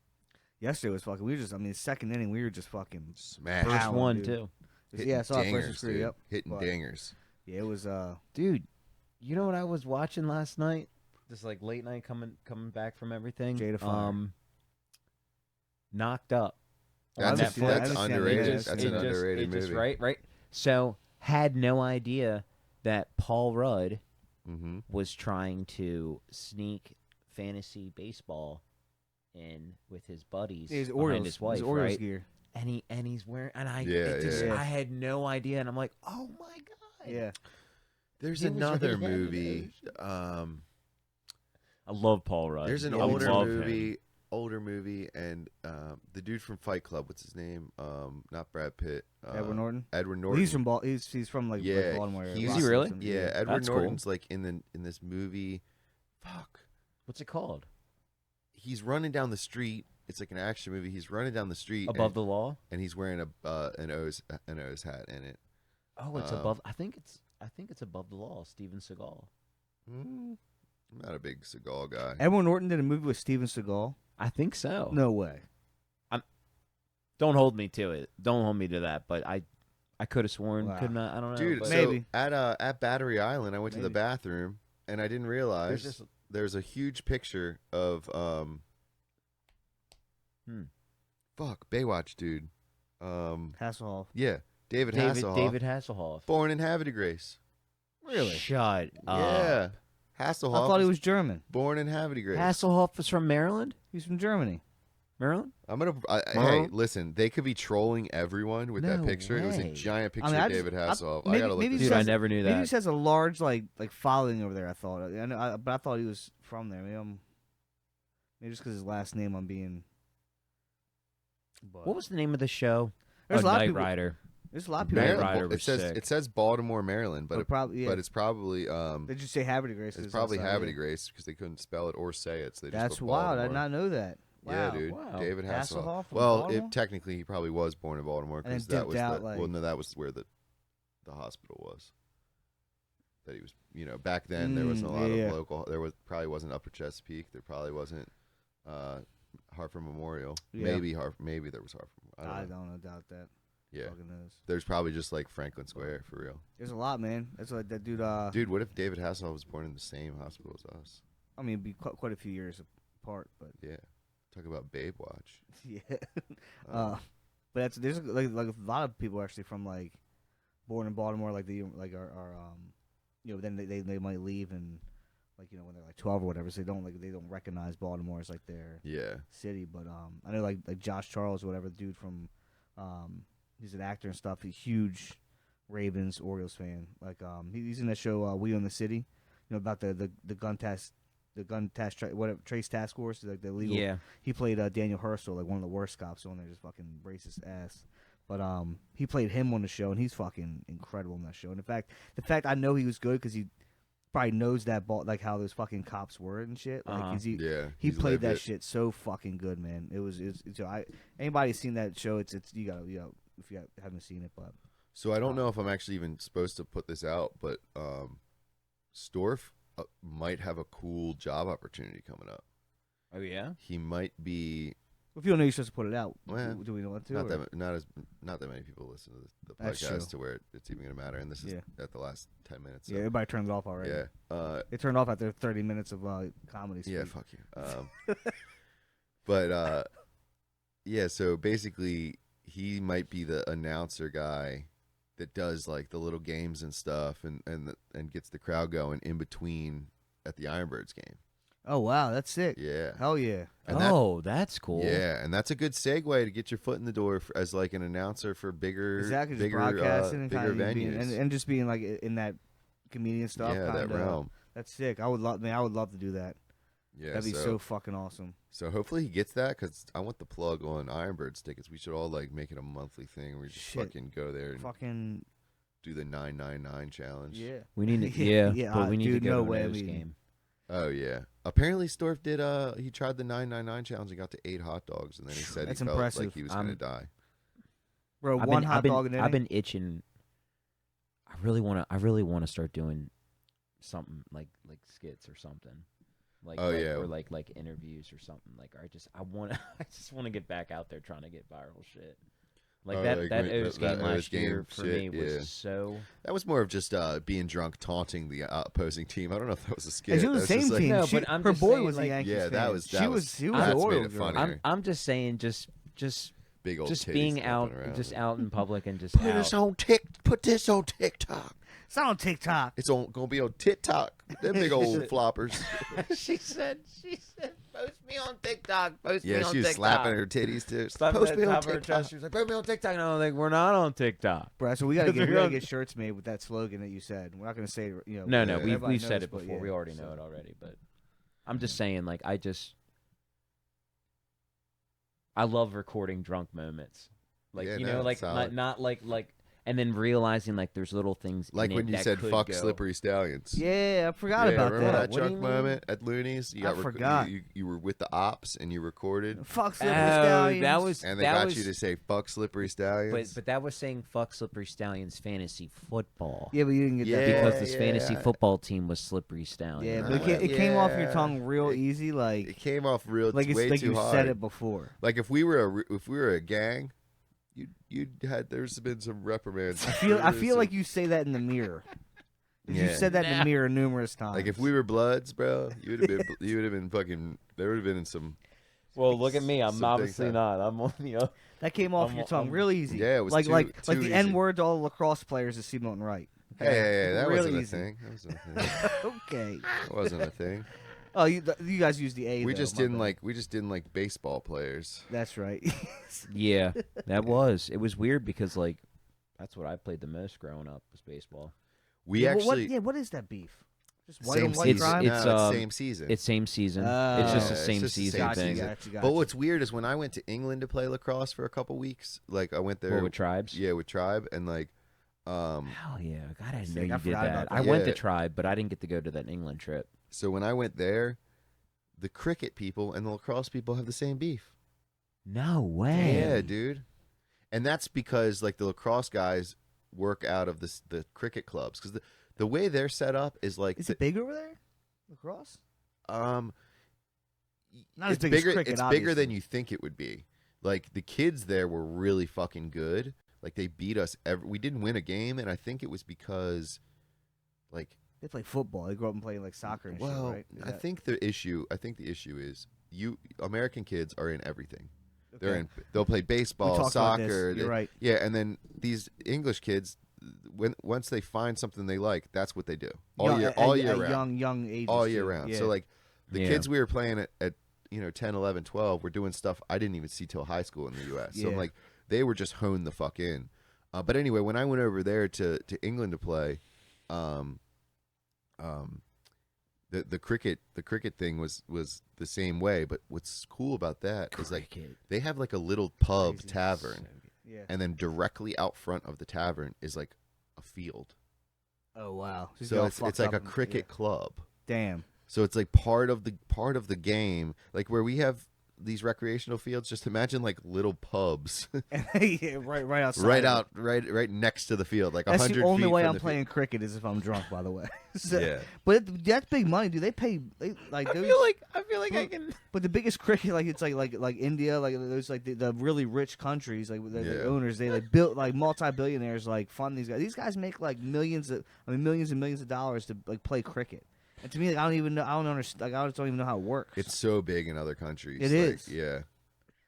Yesterday was fucking. We were just. I mean, second inning, we were just fucking. Smash. First Pound, one dude. too. Yeah, I saw it dingers, first screw. dude. Yep. Hitting But, dingers. Yeah, it was. Dude, you know what I was watching last night? Just like late night coming back from everything. Jada Fire. Knocked Up. I That's, haven't seen that. I that's haven't seen that underrated. yet. That's an It just- underrated it just- movie. right. So had no idea that Paul Rudd Mm-hmm. was trying to sneak fantasy baseball in with his buddies His behind Orioles. his wife, His Orioles right? gear. And he's wearing Yeah, yeah. I had no idea, and I'm like, oh my god, Yeah. There's He was another really movie. I love Paul Rudd. There's an Yeah, we older love movie. him. Older movie, and the dude from Fight Club. What's his name? Not Brad Pitt. Edward Norton. Edward Well, Norton. he's from he's from like Yeah, Baltimore. area. he's- Is he really? Rochester, Yeah, Edward That's cool. Norton's like in this movie. Fuck. What's it called? He's running down the street. It's like an action movie. He's running down the street Above the Law. and he's wearing an O's hat in it. Oh, it's Um, above. I think it's Above the Law. Steven Seagal. I'm not a big Seagal guy. Edward Norton did a movie with Steven Seagal. I think so. No way. Don't hold me to it. Don't hold me to that. But I could have sworn. Wow. Could not. I don't know. Dude, but so Maybe. at Battery Island, I went to the Maybe. bathroom and I didn't realize There's just- there's a huge picture of fuck, Baywatch dude. Hasselhoff. Yeah, David Hasselhoff. David Hasselhoff. Born in Havre de Grace. Really? Shut up. Yeah. Hasselhoff. I thought he was German. born in Havre de Grace. Hasselhoff was from Maryland. He's from Germany. Maryland. Hey, Huh? listen, they could be trolling everyone with that No picture. It was a way. giant picture I mean, I of just- David I- Hasselhoff. I maybe- gotta look maybe this Dude, up. I never knew Maybe he that. just has a large like following over there. I thought. I know, but I thought he was from there. Maybe just because his last name I'm being. But What was the name of the show? There's a lot of Knight people. Rider. There's a lot of people. Knight that- Rider It was says sick. it says Baltimore, Maryland, but probably yeah. but it's probably Did you say Havre de Grace? it's is probably outside, Havre yeah. de Grace because they couldn't spell it or say it. So they That's just put wild. I did Baltimore. not know that. Yeah, Wow. dude. Wow. David Hasselhoff. Hasselhoff from Well, Baltimore? technically he probably was born in Baltimore And then because that dipped was out, well, no, that was where the hospital was. That he was, back then there wasn't a lot yeah. of local. There wasn't Upper Chesapeake. There probably wasn't Hartford Memorial. Yeah. Maybe there was Hartford. I don't know. doubt that. Yeah, Fucking knows. there's probably just like Franklin Square for real. There's a lot, man. That's what that dude. Dude, what if David Hasselhoff was born in the same hospital as us? I mean, it'd be quite a few years apart, but Yeah, talk about Babe Watch. yeah. Um, But there's like a lot of people actually from like born in Baltimore, like are then they might leave and like when they're like 12 or whatever, so they don't recognize Baltimore as like their yeah, city. But I know like Josh Charles or whatever, the dude from he's an actor and stuff. He's a huge Ravens Orioles fan. Like he's in that show We Own the City, about the gun task. The Trace Task Force, like the legal. Yeah. He played Daniel Herschel, like one of the worst cops on there, just fucking racist ass. But he played him on the show, and he's fucking incredible in that show. And in fact, I know he was good because he probably knows that like how those fucking cops were and shit. Like 'cause he he's played lived that it. shit so fucking good, man. Anybody seen that show? It's you gotta if you haven't seen it, but So I don't know if I'm actually even supposed to put this out, but Storff might have a cool job opportunity coming up. Oh yeah. He might be if you don't know, you're supposed to put it out. Well, do we know what to? not or- that not that many people listen to the That's podcast true. to where it's even going to matter. And this is Yeah. at the last 10 minutes. So, Yeah, everybody turned it off already. yeah. They turned off after 30 minutes of comedy. Yeah, speak. fuck you. But yeah, so basically he might be the announcer guy that does like the little games and stuff and gets the crowd going in between at the Ironbirds game. Oh wow, that's sick. Yeah. Hell yeah. And That's cool. yeah, and that's a good segue to get your foot in the door as like an announcer for bigger, Exactly, just bigger, broadcasting and bigger kind of venues. and just being like in that comedian stuff. Yeah, that kinda. realm. That's sick. I would love to do that. Yeah, That'd be so fucking awesome. So hopefully he gets that because I want the plug on Ironbirds tickets. We should all like make it a monthly thing. Where we just Shit. fucking go there and Fucking do the 999 challenge. yeah. We need to, Yeah, yeah, yeah, but we need to dude, go no to way an I'm O's eating. game. Oh yeah. Apparently Storff did. He tried the 999 challenge and got to 8 hot dogs, and then he said That's he felt impressive. like he was gonna die. Bro, I've one been, hot I've been, dog and I've been itching. I really want to start doing something like skits or something. Or like interviews or something. Like I just want to get back out there trying to get viral shit. Like Oh, that like that when- O's that game O's last year game for shit, me was yeah. so. That was more of just being drunk, taunting the opposing team. I don't know if that was a skit. And she was That the just same like- team. No, She- but I'm her just boy saying, was a like- Yankees Yeah, fan. that was- She that was. was- He was that's an made Oriole it girl. funnier. I'm just saying just Big old just titties being flopping out around. just out in public and just Put out. this on Put this on TikTok. It's not on TikTok. It's gonna be on TikTok. Them big old floppers. she said post me on TikTok. Post Yeah, me on she was TikTok. slapping her titties too. Slapping Post at me the on top of her TikTok. chest. She was like, put me on TikTok. And I was like, we're not on TikTok. Bro, so we gotta Because get we're on- shirts made with that slogan that you said. We're not gonna say No, Yeah. we've everybody said knows, it but before. yeah, We already so- know it already. But I'm just saying, like, I love recording drunk moments. Like, Yeah, you no, know, like solid. not like and then realizing like there's little things Like in when it you that said could "fuck go. slippery stallions." Yeah, I forgot Yeah, about remember that What do you drunk mean? moment at Looney's? You I got forgot. You were with the ops and you recorded, Fuck slippery Oh, stallions. that was and they that got was, you to say "fuck slippery stallions." but that was saying fuck slippery stallions fantasy football. Yeah, but you didn't get that. Yeah, Because this fantasy yeah. football team was slippery stallions. Yeah, but Yeah. it came off your Yeah. tongue real It- easy, it like came off real it's way like too you hard. said it before. Like if we were a gang, you had there's been some reprimands. I feel like you say that in the mirror. You Yeah. said that in the Nah. mirror numerous times. Like if we were Bloods, bro, you would have been fucking. There would have been some. Well, look at me. I'm Some obviously things not. I'm on the. that came off I'm- your tongue I'm- real easy. Yeah, it was like too- like too the easy. N word to all lacrosse players is Steve Milton Wright. Hey, that Real wasn't easy. a thing. That wasn't a thing. Okay. That wasn't a thing. Oh, you guys use the A. We though, just my didn't bad. like baseball players. That's right. Yeah, that was. It was weird because like that's what I played the most growing up was baseball. We Yeah, but actually what is that beef? Just white same on white season. crime? It's, No, um, same season. It's same season. Oh. It's just the Yeah, same it's just the season same Gotcha, thing. season. gotcha. But what's weird is when I went to England to play lacrosse for a couple weeks, like I went there What, with tribes? Yeah, with Tribe and like Hell yeah! God, I didn't know Sick, you I did forgot that. about that. I went to Yeah. tribe, but I didn't get to go to that England trip. so when I went there, the cricket people and the lacrosse people have the same beef. No way. Yeah, dude. And that's because like the lacrosse guys work out of the cricket clubs because the way they're set up is like Is it big over there? Lacrosse? um Not as it's big as bigger. cricket, It's bigger than obviously. you think it would be. Like the kids there were really fucking good. Like they beat us. We didn't win a game, and I think it was because, like, They play football. They grew up and play like soccer and well, shit, right? Is I that- think the issue is American kids are in everything. They're okay. in. They'll play We baseball, talked about this. soccer. You're right. Yeah, and then these English kids, once they find something they like, that's what they do all year round. Young age. All year round. Yeah. So like the Yeah. kids we were playing at 10, 11, 12 were doing stuff I didn't even see till high school in the U.S. So I'm Yeah. like they were just honed the fuck in. But anyway, when I went over there to England to play, the cricket thing was the same way. But what's cool about that is like Cricket. they have like a little pub Crazy. tavern, yeah. and then directly out front of the tavern is like a field. Oh wow. So, So it's like a cricket club. Damn. So it's like part of the game, like where we have these recreational fields. Just imagine like little pubs, Yeah, right outside. right next to the field, like That's 100 the only feet way from I'm the playing cricket is if I'm drunk. By the way. So- Yeah. But that's big money. Do they pay like I those? feel like I Look, can. But the biggest cricket, like it's like India, like those like the really rich countries, like the Yeah. owners, they like built like multi-billionaires, like fund these guys. These guys make like millions and millions of dollars to like play cricket. And to me, like I don't even know, I don't understand, like I just don't even know how it works. It's so big in other countries. It like, is. Yeah.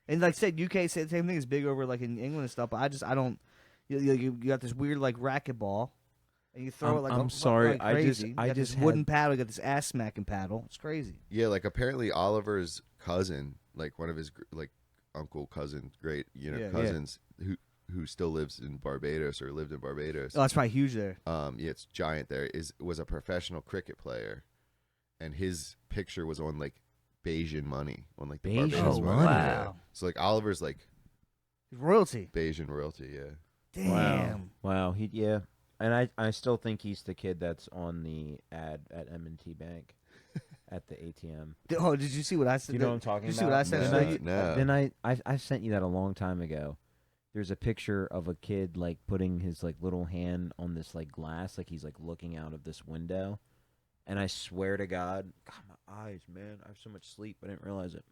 And like I said, UK said the same thing. It's big over like in England and stuff. But I don't. You got this weird like racquetball, and you throw it like I'm sorry, like I just- crazy. You I got just this wooden paddle. You got this ass smacking paddle. It's crazy. Yeah, like apparently Oliver's cousin, like one of his like uncle cousins, great Yeah, cousins who still lives in Barbados or lived in Barbados. Oh, that's probably huge there. Yeah, it's giant there. Was a professional cricket player, and his picture was on like Bayesian money on like the Bayesian Barbados money? money. Wow. Yeah. So like Oliver's like He's royalty. Bayesian royalty. Yeah. Damn. Wow. Yeah. And I still think he's the kid that's on the ad at M&T Bank at the ATM. Oh, did you see what I said? You know what I'm talking Did you see about? what I said? No, to you? no. Then I sent you that a long time ago. There's a picture of a kid like putting his like little hand on this like glass, like he's like looking out of this window. And I swear to God, my eyes, man, I have so much sleep. I didn't realize it.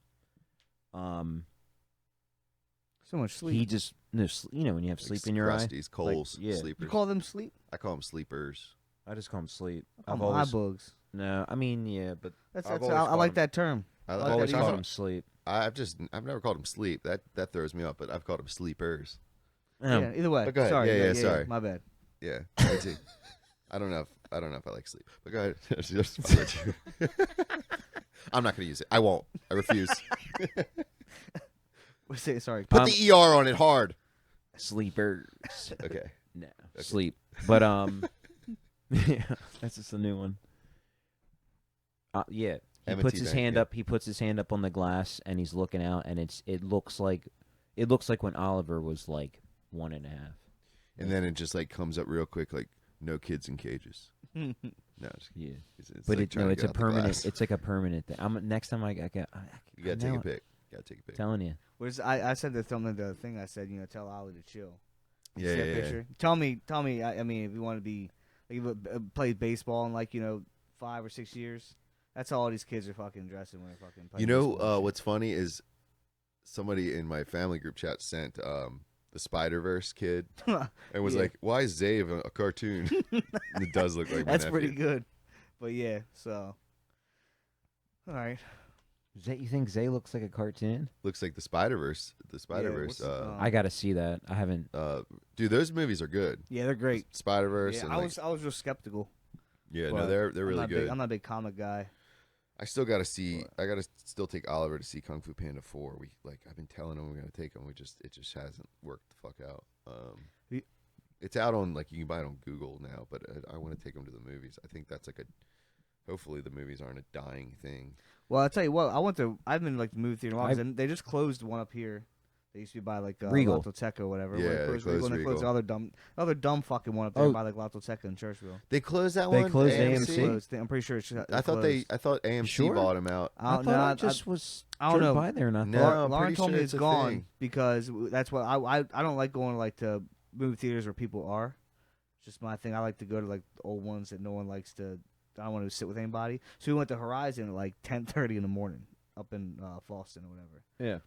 So much sleep. He just you know when you have sleep in your eye. Crusties, Coles, yeah. sleepers. You call them sleep? I call them sleepers. I just call him sleep. I I've call them always eye bugs. no. I mean, yeah, but That's, I've that's always I called like them- that term. I I've like always that. called him sleep. I've never called them sleep. That throws me off. But I've called them sleepers. Yeah, either way. But go ahead. Sorry. Yeah, sorry. My bad. Yeah, me too. I don't know if I like sleep. But go ahead. I'll let you. I'm not going to use it. I won't. I refuse. Sorry. Put the ER on it hard. Sleepers. Okay. No, sleep. But yeah, that's just a new one. Yeah, he M&T puts his Bank, hand yeah. up. He puts his hand up on the glass, and he's looking out, and it looks like when Oliver was like 1.5. And then it just like comes up real quick, like no kids in cages. No, just, Yeah, it's but like trying to it's get a out the permanent. glass. It's like a permanent thing. Next time I You gotta now take a pic. Gotta take a pic. Telling you. I said the thing I said, tell Ollie to chill. Yeah, See that yeah, picture? Tell me. I mean, if you want to be, like, play baseball in 5 or 6 years, that's how all these kids are fucking dressing when they fucking play. baseball and What's funny is somebody in my family group chat sent the Spider-Verse kid shit. and was Yeah. like, "Why is Zave a cartoon?" And it does look like my That's nephew. pretty good. But yeah, so all right. You think Zay looks like a cartoon? Looks like the Spider-Verse. The Spider-Verse. what's- I gotta see that. I haven't. Dude, those movies are good. Yeah, they're great. Spider-Verse. Yeah, and I was real skeptical. yeah, but no, they're really good. I'm not a big comic guy. I still gotta see. I gotta still take Oliver to see Kung Fu Panda 4. I've been telling him we're gonna take him. It just hasn't worked the fuck out. It's out on you can buy it on Google now, but I want to take him to the movies. I think that's hopefully the movies aren't a dying thing. Well, I'll tell you what. I've been the movie theater once, and they just closed one up here. They used to be by Regal. Latoteca or whatever. Yeah, Where they closed closed Regal, and they closed Regal. the other dumb fucking one up there Oh. by Latoteca in Churchville. They closed that They one. closed It's AMC? closed. I'm pretty sure it's I thought AMC Sure? bought him out. I don't thought know. I just was I don't know. by there and I No, thought I'm Lauren pretty told sure me it's it's a gone thing. because that's what I don't like going to movie theaters where people are. It's just my thing. I like to go to the old ones that no one likes to. I don't want to sit with anybody. So we went to Horizon at 10:30 in the morning up in Fallston or whatever. yeah.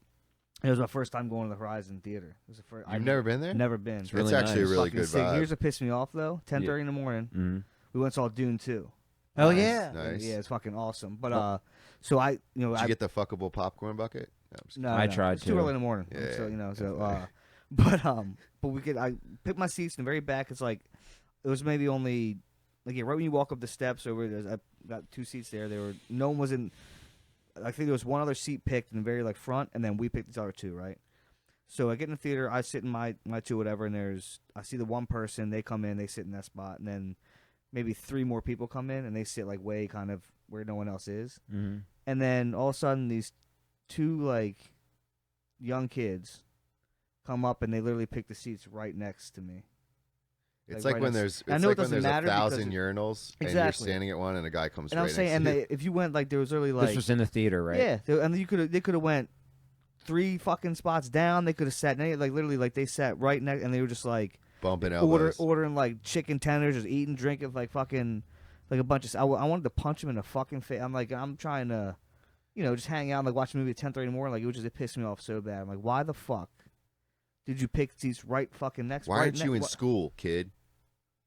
It was my first time going to the Horizon Theater. It was the first. You've never been there? Never been. It's really actually nice. a really Fucking good sick. vibe. Here's what pissed me off though. 10:30 in the morning. Mm-hmm. We went and saw Dune 2. Hell Nice, yeah. Nice. Yeah, it's fucking awesome. But so I Did you get the fuckable popcorn bucket? No, I'm just No, I no. tried It's too to. early in the morning. Yeah, So but we could. I picked my seats in the very back. It's it was maybe only right when you walk up the steps over. I got 2 seats there. No one was in. I think there was one other seat picked in the very front, and then we picked the other 2. Right. So I get in the theater. I sit in my 2 whatever, and I see the one person. They come in. They sit in that spot, and then maybe 3 more people come in, and they sit way kind of where no one else is. Mm-hmm. And then all of a sudden, these 2 young kids come up and they literally pick the seats right next to me. It's Like, like right when next- there's I know it when doesn't there's matter 1,000 because urinals and you're Exactly. standing at one and a guy comes And right I'm saying, next to you. if you went there was literally This was in the theater, right? yeah, and they could have went 3 fucking spots down. They could have sat literally they sat right next, and they were just bumping elbows. ordering chicken tenders, just eating, drinking fucking a bunch of. I wanted to punch him in the fucking face. I'm trying to, just hang out and watch a movie at 10:30 in the morning. It pissed me off so bad. I'm like, why the fuck did you pick these right fucking next? Why right aren't you in wh- school, kid?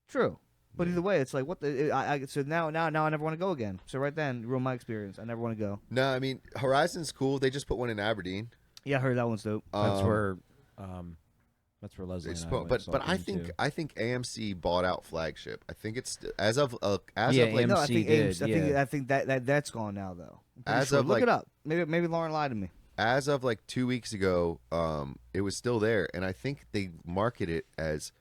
True. But Yeah. either way, it's what the so now I never want to go again. So right then, ruined my experience. I never want to go. No, I mean Horizon's cool. They just put one in Aberdeen. Yeah, I heard that one's dope. That's Um, where Leslie. they And just I put, went but saw but them I too. think AMC bought out Flagship. I think it's as of Yeah, No, I AMC think did, I think that's gone now though. I'm pretty As sure. of, Look it up. Maybe Lauren lied to me. as of 2 weeks ago, it was still there, and I think they market it as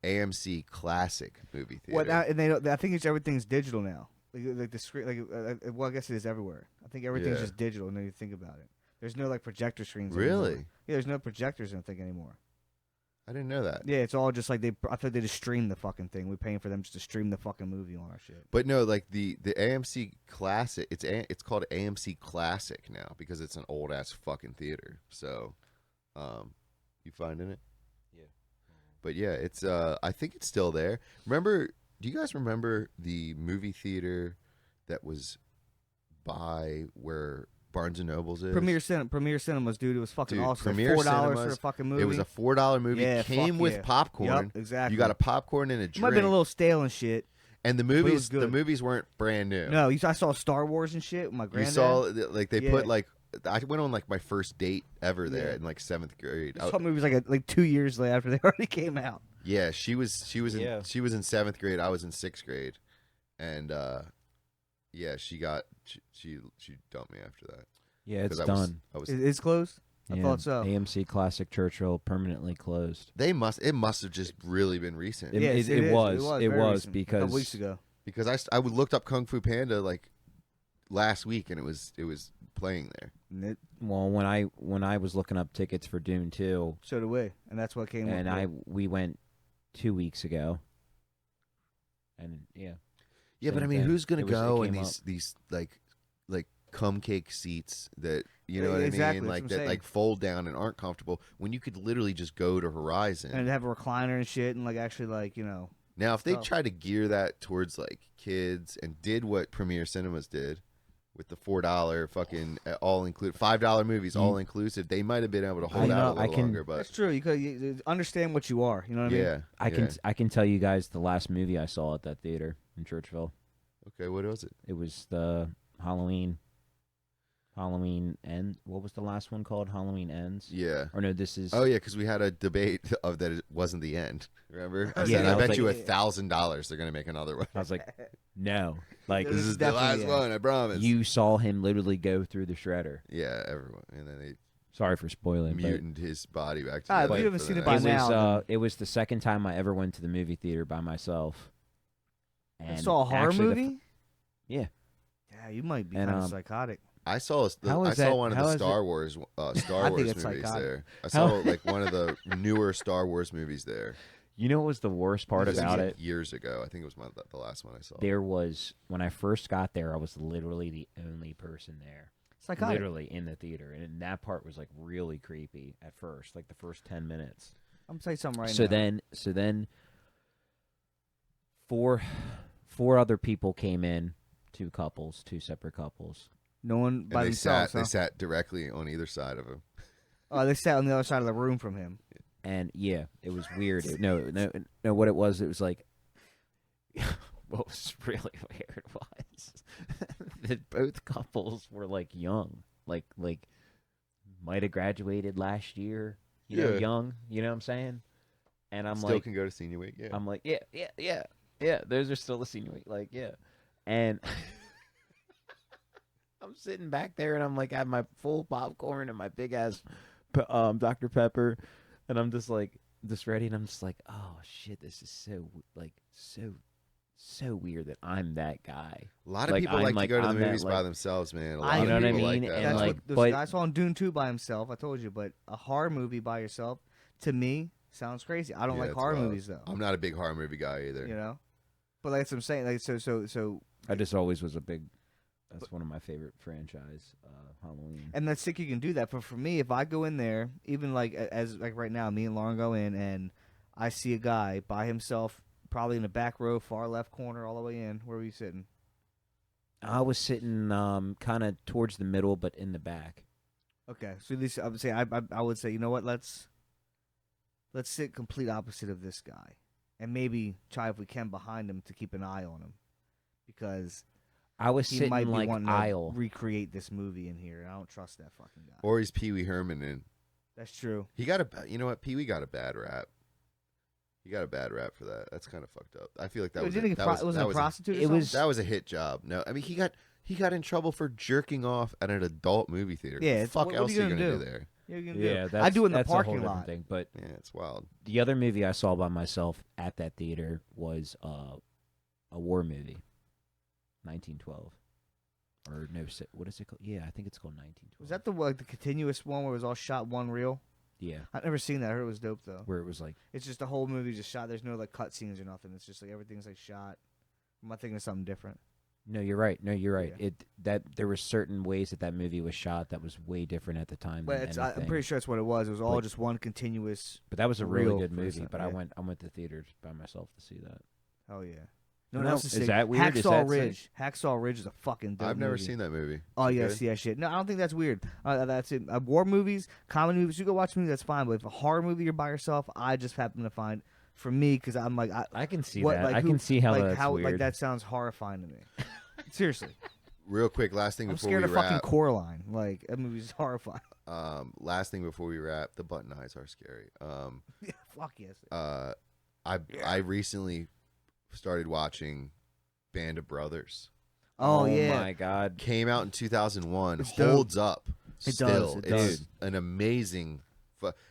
AMC Classic Movie Theater. What? And I think everything's digital now. Like the screen, well, I guess it is everywhere. I think everything's Yeah. just digital. Now you think about it. There's no like projector screens. Really? Anymore. Yeah, there's no projectors. I don't think anymore. I didn't know that. Yeah, it's all just like I thought they just stream the fucking thing. We're paying for them just to stream the fucking movie on our shit. But no, like the AMC Classic, it's called AMC Classic now because it's an old ass fucking theater. So, you finding it? Yeah. But yeah, it's I think it's still there. Remember? Do you guys remember the movie theater that was by where Barnes and Nobles is? Premier Cinemas, dude. It was fucking Dude, awesome. Premier $4 for Cinemas, a fucking movie. It was a $4 movie. Yeah, Came fuck with yeah. popcorn. Yep, exactly. You got a popcorn and a It drink. might have been a little stale and shit. And the it was movies, good. the movies weren't brand new. No, I saw Star Wars and shit with my You granddad. saw like they put Yeah. like I went on like my first date ever there Yeah. in like 7th grade. I saw movies like 2 years later after they already came out. Yeah, she was Yeah. in 7th grade. I was in 6th grade, and yeah, she dumped me after that. Yeah, it's 'Cause done. I was It's closed. I Yeah, thought so. AMC Classic Churchill permanently closed. it must have just really been recent It- Yes, it is. was. It very was recent. a because- couple weeks ago. because I looked up Kung Fu Panda like last week and it was playing there. And it, Well, when I was looking up tickets for Dune 2, so did we, and that's what came. and up we went 2 weeks ago, and yeah, Yeah, but Same I mean, thing. who's gonna It go in came these like cum cake seats that you know Yeah, what exactly, I mean, that's like what that I'm saying. like fold down and aren't comfortable when you could literally just go to Horizon. and have a recliner and shit, and like actually Now, if they stuff. tried to gear that towards like kids and did what Premier Cinemas did with the $4 fucking all include $5 movies all inclusive, they might have been able to hold I out know, a I little can- longer. But that's true. You understand what you are. You know what I mean? yeah, I can tell you guys the last movie I saw at that theater in Churchville. Okay, what was it? It was the Halloween End. What was the last one called? Halloween Ends. Yeah. Or no, this is. Oh yeah, because we had a debate of that it wasn't the end. Remember? I Yeah, said, I I was bet like- you $1,000 they're gonna make another one. I was like, no. Like This This is is the definitely last the end. one, I promise. you saw him literally go through the shredder. Yeah, everyone, and then they Sorry for spoiling. but mutant his body back Ah, together. if you haven't for seen the it by next- now, then- it was the second time I ever went to the movie theater by myself. You And saw a horror actually the movie? Yeah. Yeah, you might be And, kind of psychotic. I saw How I is saw that- one of how the is Star Wars I Star think Wars it's movies psychotic. there. I How- saw like one of the newer Star Wars movies there. You know what was the worst part This was, about like, it? years ago. I think it was the last one I saw. There was when I first got there, I was literally the only person there. Psychotic. Literally in the theater, and that part was like really creepy at first, like the first 10 minutes. I'm gonna tell you something right so now. then four other people came in, two separate couples. No one and by they themselves. they sat directly on either side of him. Oh, they sat on the other side of the room from him. And yeah, it was weird. No, what it was like, what was really weird was that both couples were like young, like might have graduated last year, you know, Yeah. young, you know what I'm saying? And I'm Still like, can go to senior week. Yeah. I'm like, yeah, those are still the senior week, like, yeah. And I'm sitting back there and I'm like, I have my full popcorn and my big ass Dr. Pepper, and I'm just like, ready, and I'm just like, oh shit, this is so weird that I'm that guy. A lot of like, people I'm like to like- go to the I'm that, movies by like- themselves, man. A I lot You of know what I people mean? like that. And That's like, what but- I saw on Dune 2 by himself. I told you, but a horror movie by yourself, to me, sounds crazy. I don't Yeah, like it's horror wild. movies though. I'm not a big horror movie guy either. You know, but like that's what I'm saying. Like so, I just always was a big. That's one of my favorite franchise, Halloween. and that's sick. You can do that. But for me, if I go in there, even like as like right now, me and Lauren go in, and I see a guy by himself, probably in the back row, far left corner, all the way in. Where were you sitting? I was sitting kind of towards the middle, but in the back. Okay, so at least I would say I would say, you know what, let's sit complete opposite of this guy, and maybe try if we can behind him to keep an eye on him, because I was he sitting might be like wanting aisle. to recreate this movie in here, and I don't trust that fucking guy. Or he's Pee Wee Herman, and That's true. he got a. You know what? Pee Wee got a bad rap. He got a bad rap for that. That's kind of fucked up. I feel like that was Didn't he was a prostitute. Or it was- something? that was a hit job. No, I mean he got in trouble for jerking off at an adult movie theater. Yeah, What the it's- fuck what else are you are you gonna gonna do? do there? Yeah, you can Yeah, do. that's, I do in the that's a whole parking different lot. thing. But Yeah, it's wild. the other movie I saw by myself at that theater was a war movie. 1912. Or no, what is it called? Yeah, I think it's called 1912. Was that the continuous one where it was all shot one reel? Yeah, I've never seen that. I heard it was dope though. where it was like It's just the whole movie just shot. There's no like cut scenes or nothing. It's just like everything's like shot. Am I thinking of something different? no, you're right. No, you're right. Yeah. That there were certain ways that movie was shot that was way different at the time. But than I'm anything. pretty sure that's what it was. It was all But- just one continuous. But that was a really real good movie. person, But yeah. I went to theaters by myself to see that. Hell yeah. No, No, else is is that weird? Is Hacksaw that Ridge. Hacksaw Ridge is a fucking dope I've never movie. seen that movie. Oh Is it yeah, good? see that shit. No, I don't think that's weird. That's it. War movies, comedy movies, you go watch a movie, that's fine. But if a horror movie you're by yourself, I just happen to find for me because I'm like, I can see what, that. like, I who- can see how like that's how weird. like that sounds horrifying to me. Seriously, Real quick, last thing I'm before scared we of fucking wrap. Coraline. Like that movie's horrifying. Last thing before we wrap. The button eyes are scary. Yeah, fuck yes. I recently started watching Band of Brothers. Oh, yeah. my god. Came out in 2001. It's dope. Holds up. It Still, does, it it's does. an amazing.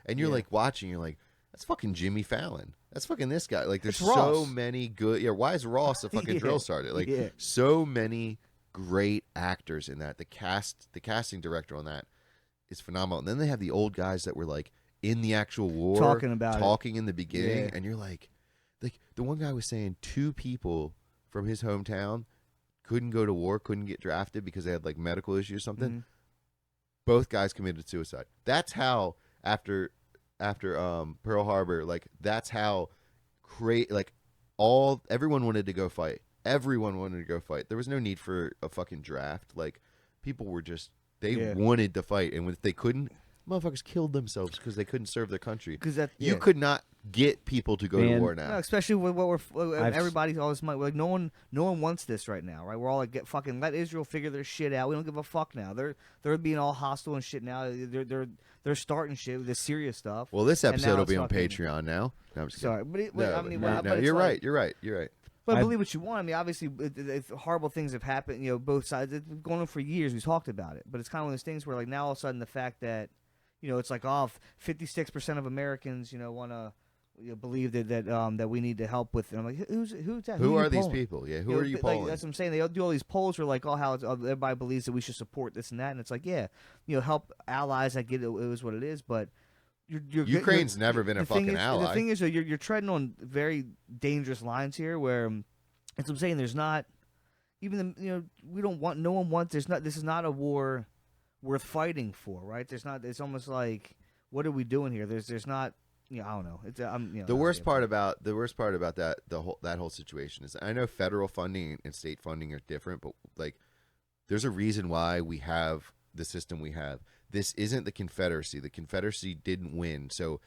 And you're Yeah. like watching. You're like, that's fucking Jimmy Fallon. That's fucking this guy. Like, there's It's so Ross. many good. Yeah, why is Ross a fucking Yeah. drill sergeant? Like, Yeah. so many great actors in that. The casting director on that is phenomenal. And then they have the old guys that were like in the actual war, Talking about it. talking in the beginning, Yeah. and you're like the one guy was saying 2 people from his hometown couldn't go to war, couldn't get drafted because they had like medical issues or something. Mhm. Both guys committed suicide. That's how after Pearl Harbor, like that's how everyone wanted to go fight. Everyone wanted to go fight. There was no need for a fucking draft. Like people were just Yeah. wanted to fight, and if they couldn't, motherfuckers killed themselves because they couldn't serve their country. Because that You yeah. could not get people to go to Man. war now. No, especially with what I've s- everybody's always like no one wants this right now, right? We're all like let Israel figure their shit out. We don't give a fuck now. They're being all hostile and shit now. They're starting shit with this serious stuff. Well, this And episode now will it's be on fucking- Patreon now. No, I'm just kidding. Sorry, but No, I mean, no, but it's you're like- right. You're right. You're right. But I've- believe what you want. I mean, obviously, horrible things have happened. You know, both sides. It's been going on for years. We've talked about it, but it's kind of one of those things where, like, now all of a sudden, the fact that, you know, it's like, 56% of Americans, you know, want to believe that we need to help with. And I'm like, who's that? Who are are you these polling? people? Yeah, who know, are you but, like, polling? that's what I'm saying. They do all these polls where like, how everybody believes that we should support this and that, and it's like, yeah, help allies. I get it. It is what it is, but Ukraine's never been a the thing fucking is, ally. The thing is, you're treading on very dangerous lines here. Where that's what I'm saying. There's not even we don't want. No one wants. There's not. This is not a war worth fighting for, right? There's not. It's almost like, what are we doing here? There's not. I don't know. It's The worst part about that whole situation is I know federal funding and state funding are different, but like there's a reason why we have the system we have. This isn't the Confederacy. The Confederacy didn't win, so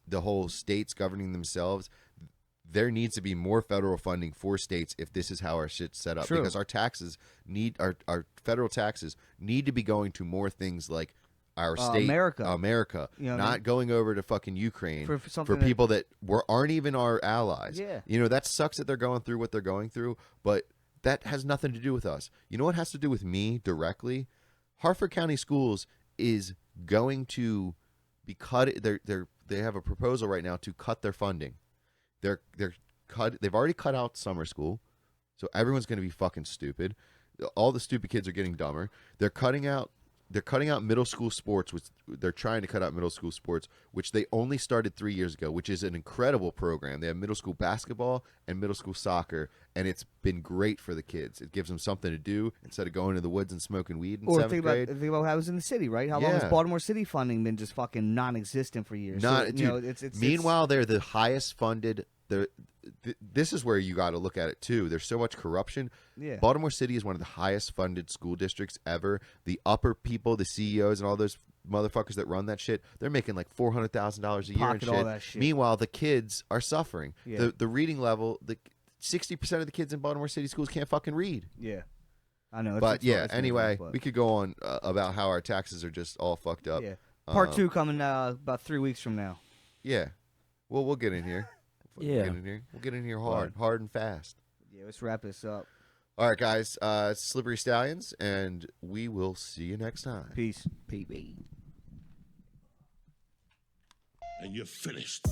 the whole states governing themselves. There needs to be more federal funding for states if this is how our shit's set up. True. Because our taxes our federal taxes need to be going to more things like our state, America. not You know what I mean? going over to fucking Ukraine For for something that- people that aren't even our allies. Yeah. That sucks that they're going through what they're going through, but that has nothing to do with us. You know what has to do with me directly? Harford County Schools is going to be cut. They have a proposal right now to cut their funding. They've already cut out summer school, so everyone's going to be fucking stupid. All the stupid kids are getting dumber. They're cutting out middle school sports, which they're trying to cut out middle school sports, which they only started 3 years ago, which is an incredible program. They have middle school basketball and middle school soccer, and it's been great for the kids. It gives them something to do instead of going to the woods and smoking weed in Or seventh think grade. about how it was in the city, right? How long has Yeah. Baltimore City funding been just fucking non-existent for years? Meanwhile, they're the highest funded. This is where you got to look at it too. There's so much corruption. Yeah. Baltimore City is one of the highest funded school districts ever. The upper people, the CEOs, and all those motherfuckers that run that shit, they're making like $400,000 a year and Pocket all that shit. Meanwhile, the kids are suffering. Yeah. The reading level, 60% of the kids in Baltimore City schools can't fucking read. yeah, I know. But yeah, it's anyway, ridiculous, but- we could go on about how our taxes are just all fucked up. yeah. Part 2 coming about 3 weeks from now. Yeah. Well, we'll get in here. Yeah. We'll get in here hard and fast. Yeah, let's wrap this up. All right, guys. It's Slippery Stallions, and we will see you next time. Peace. PB. And you're finished.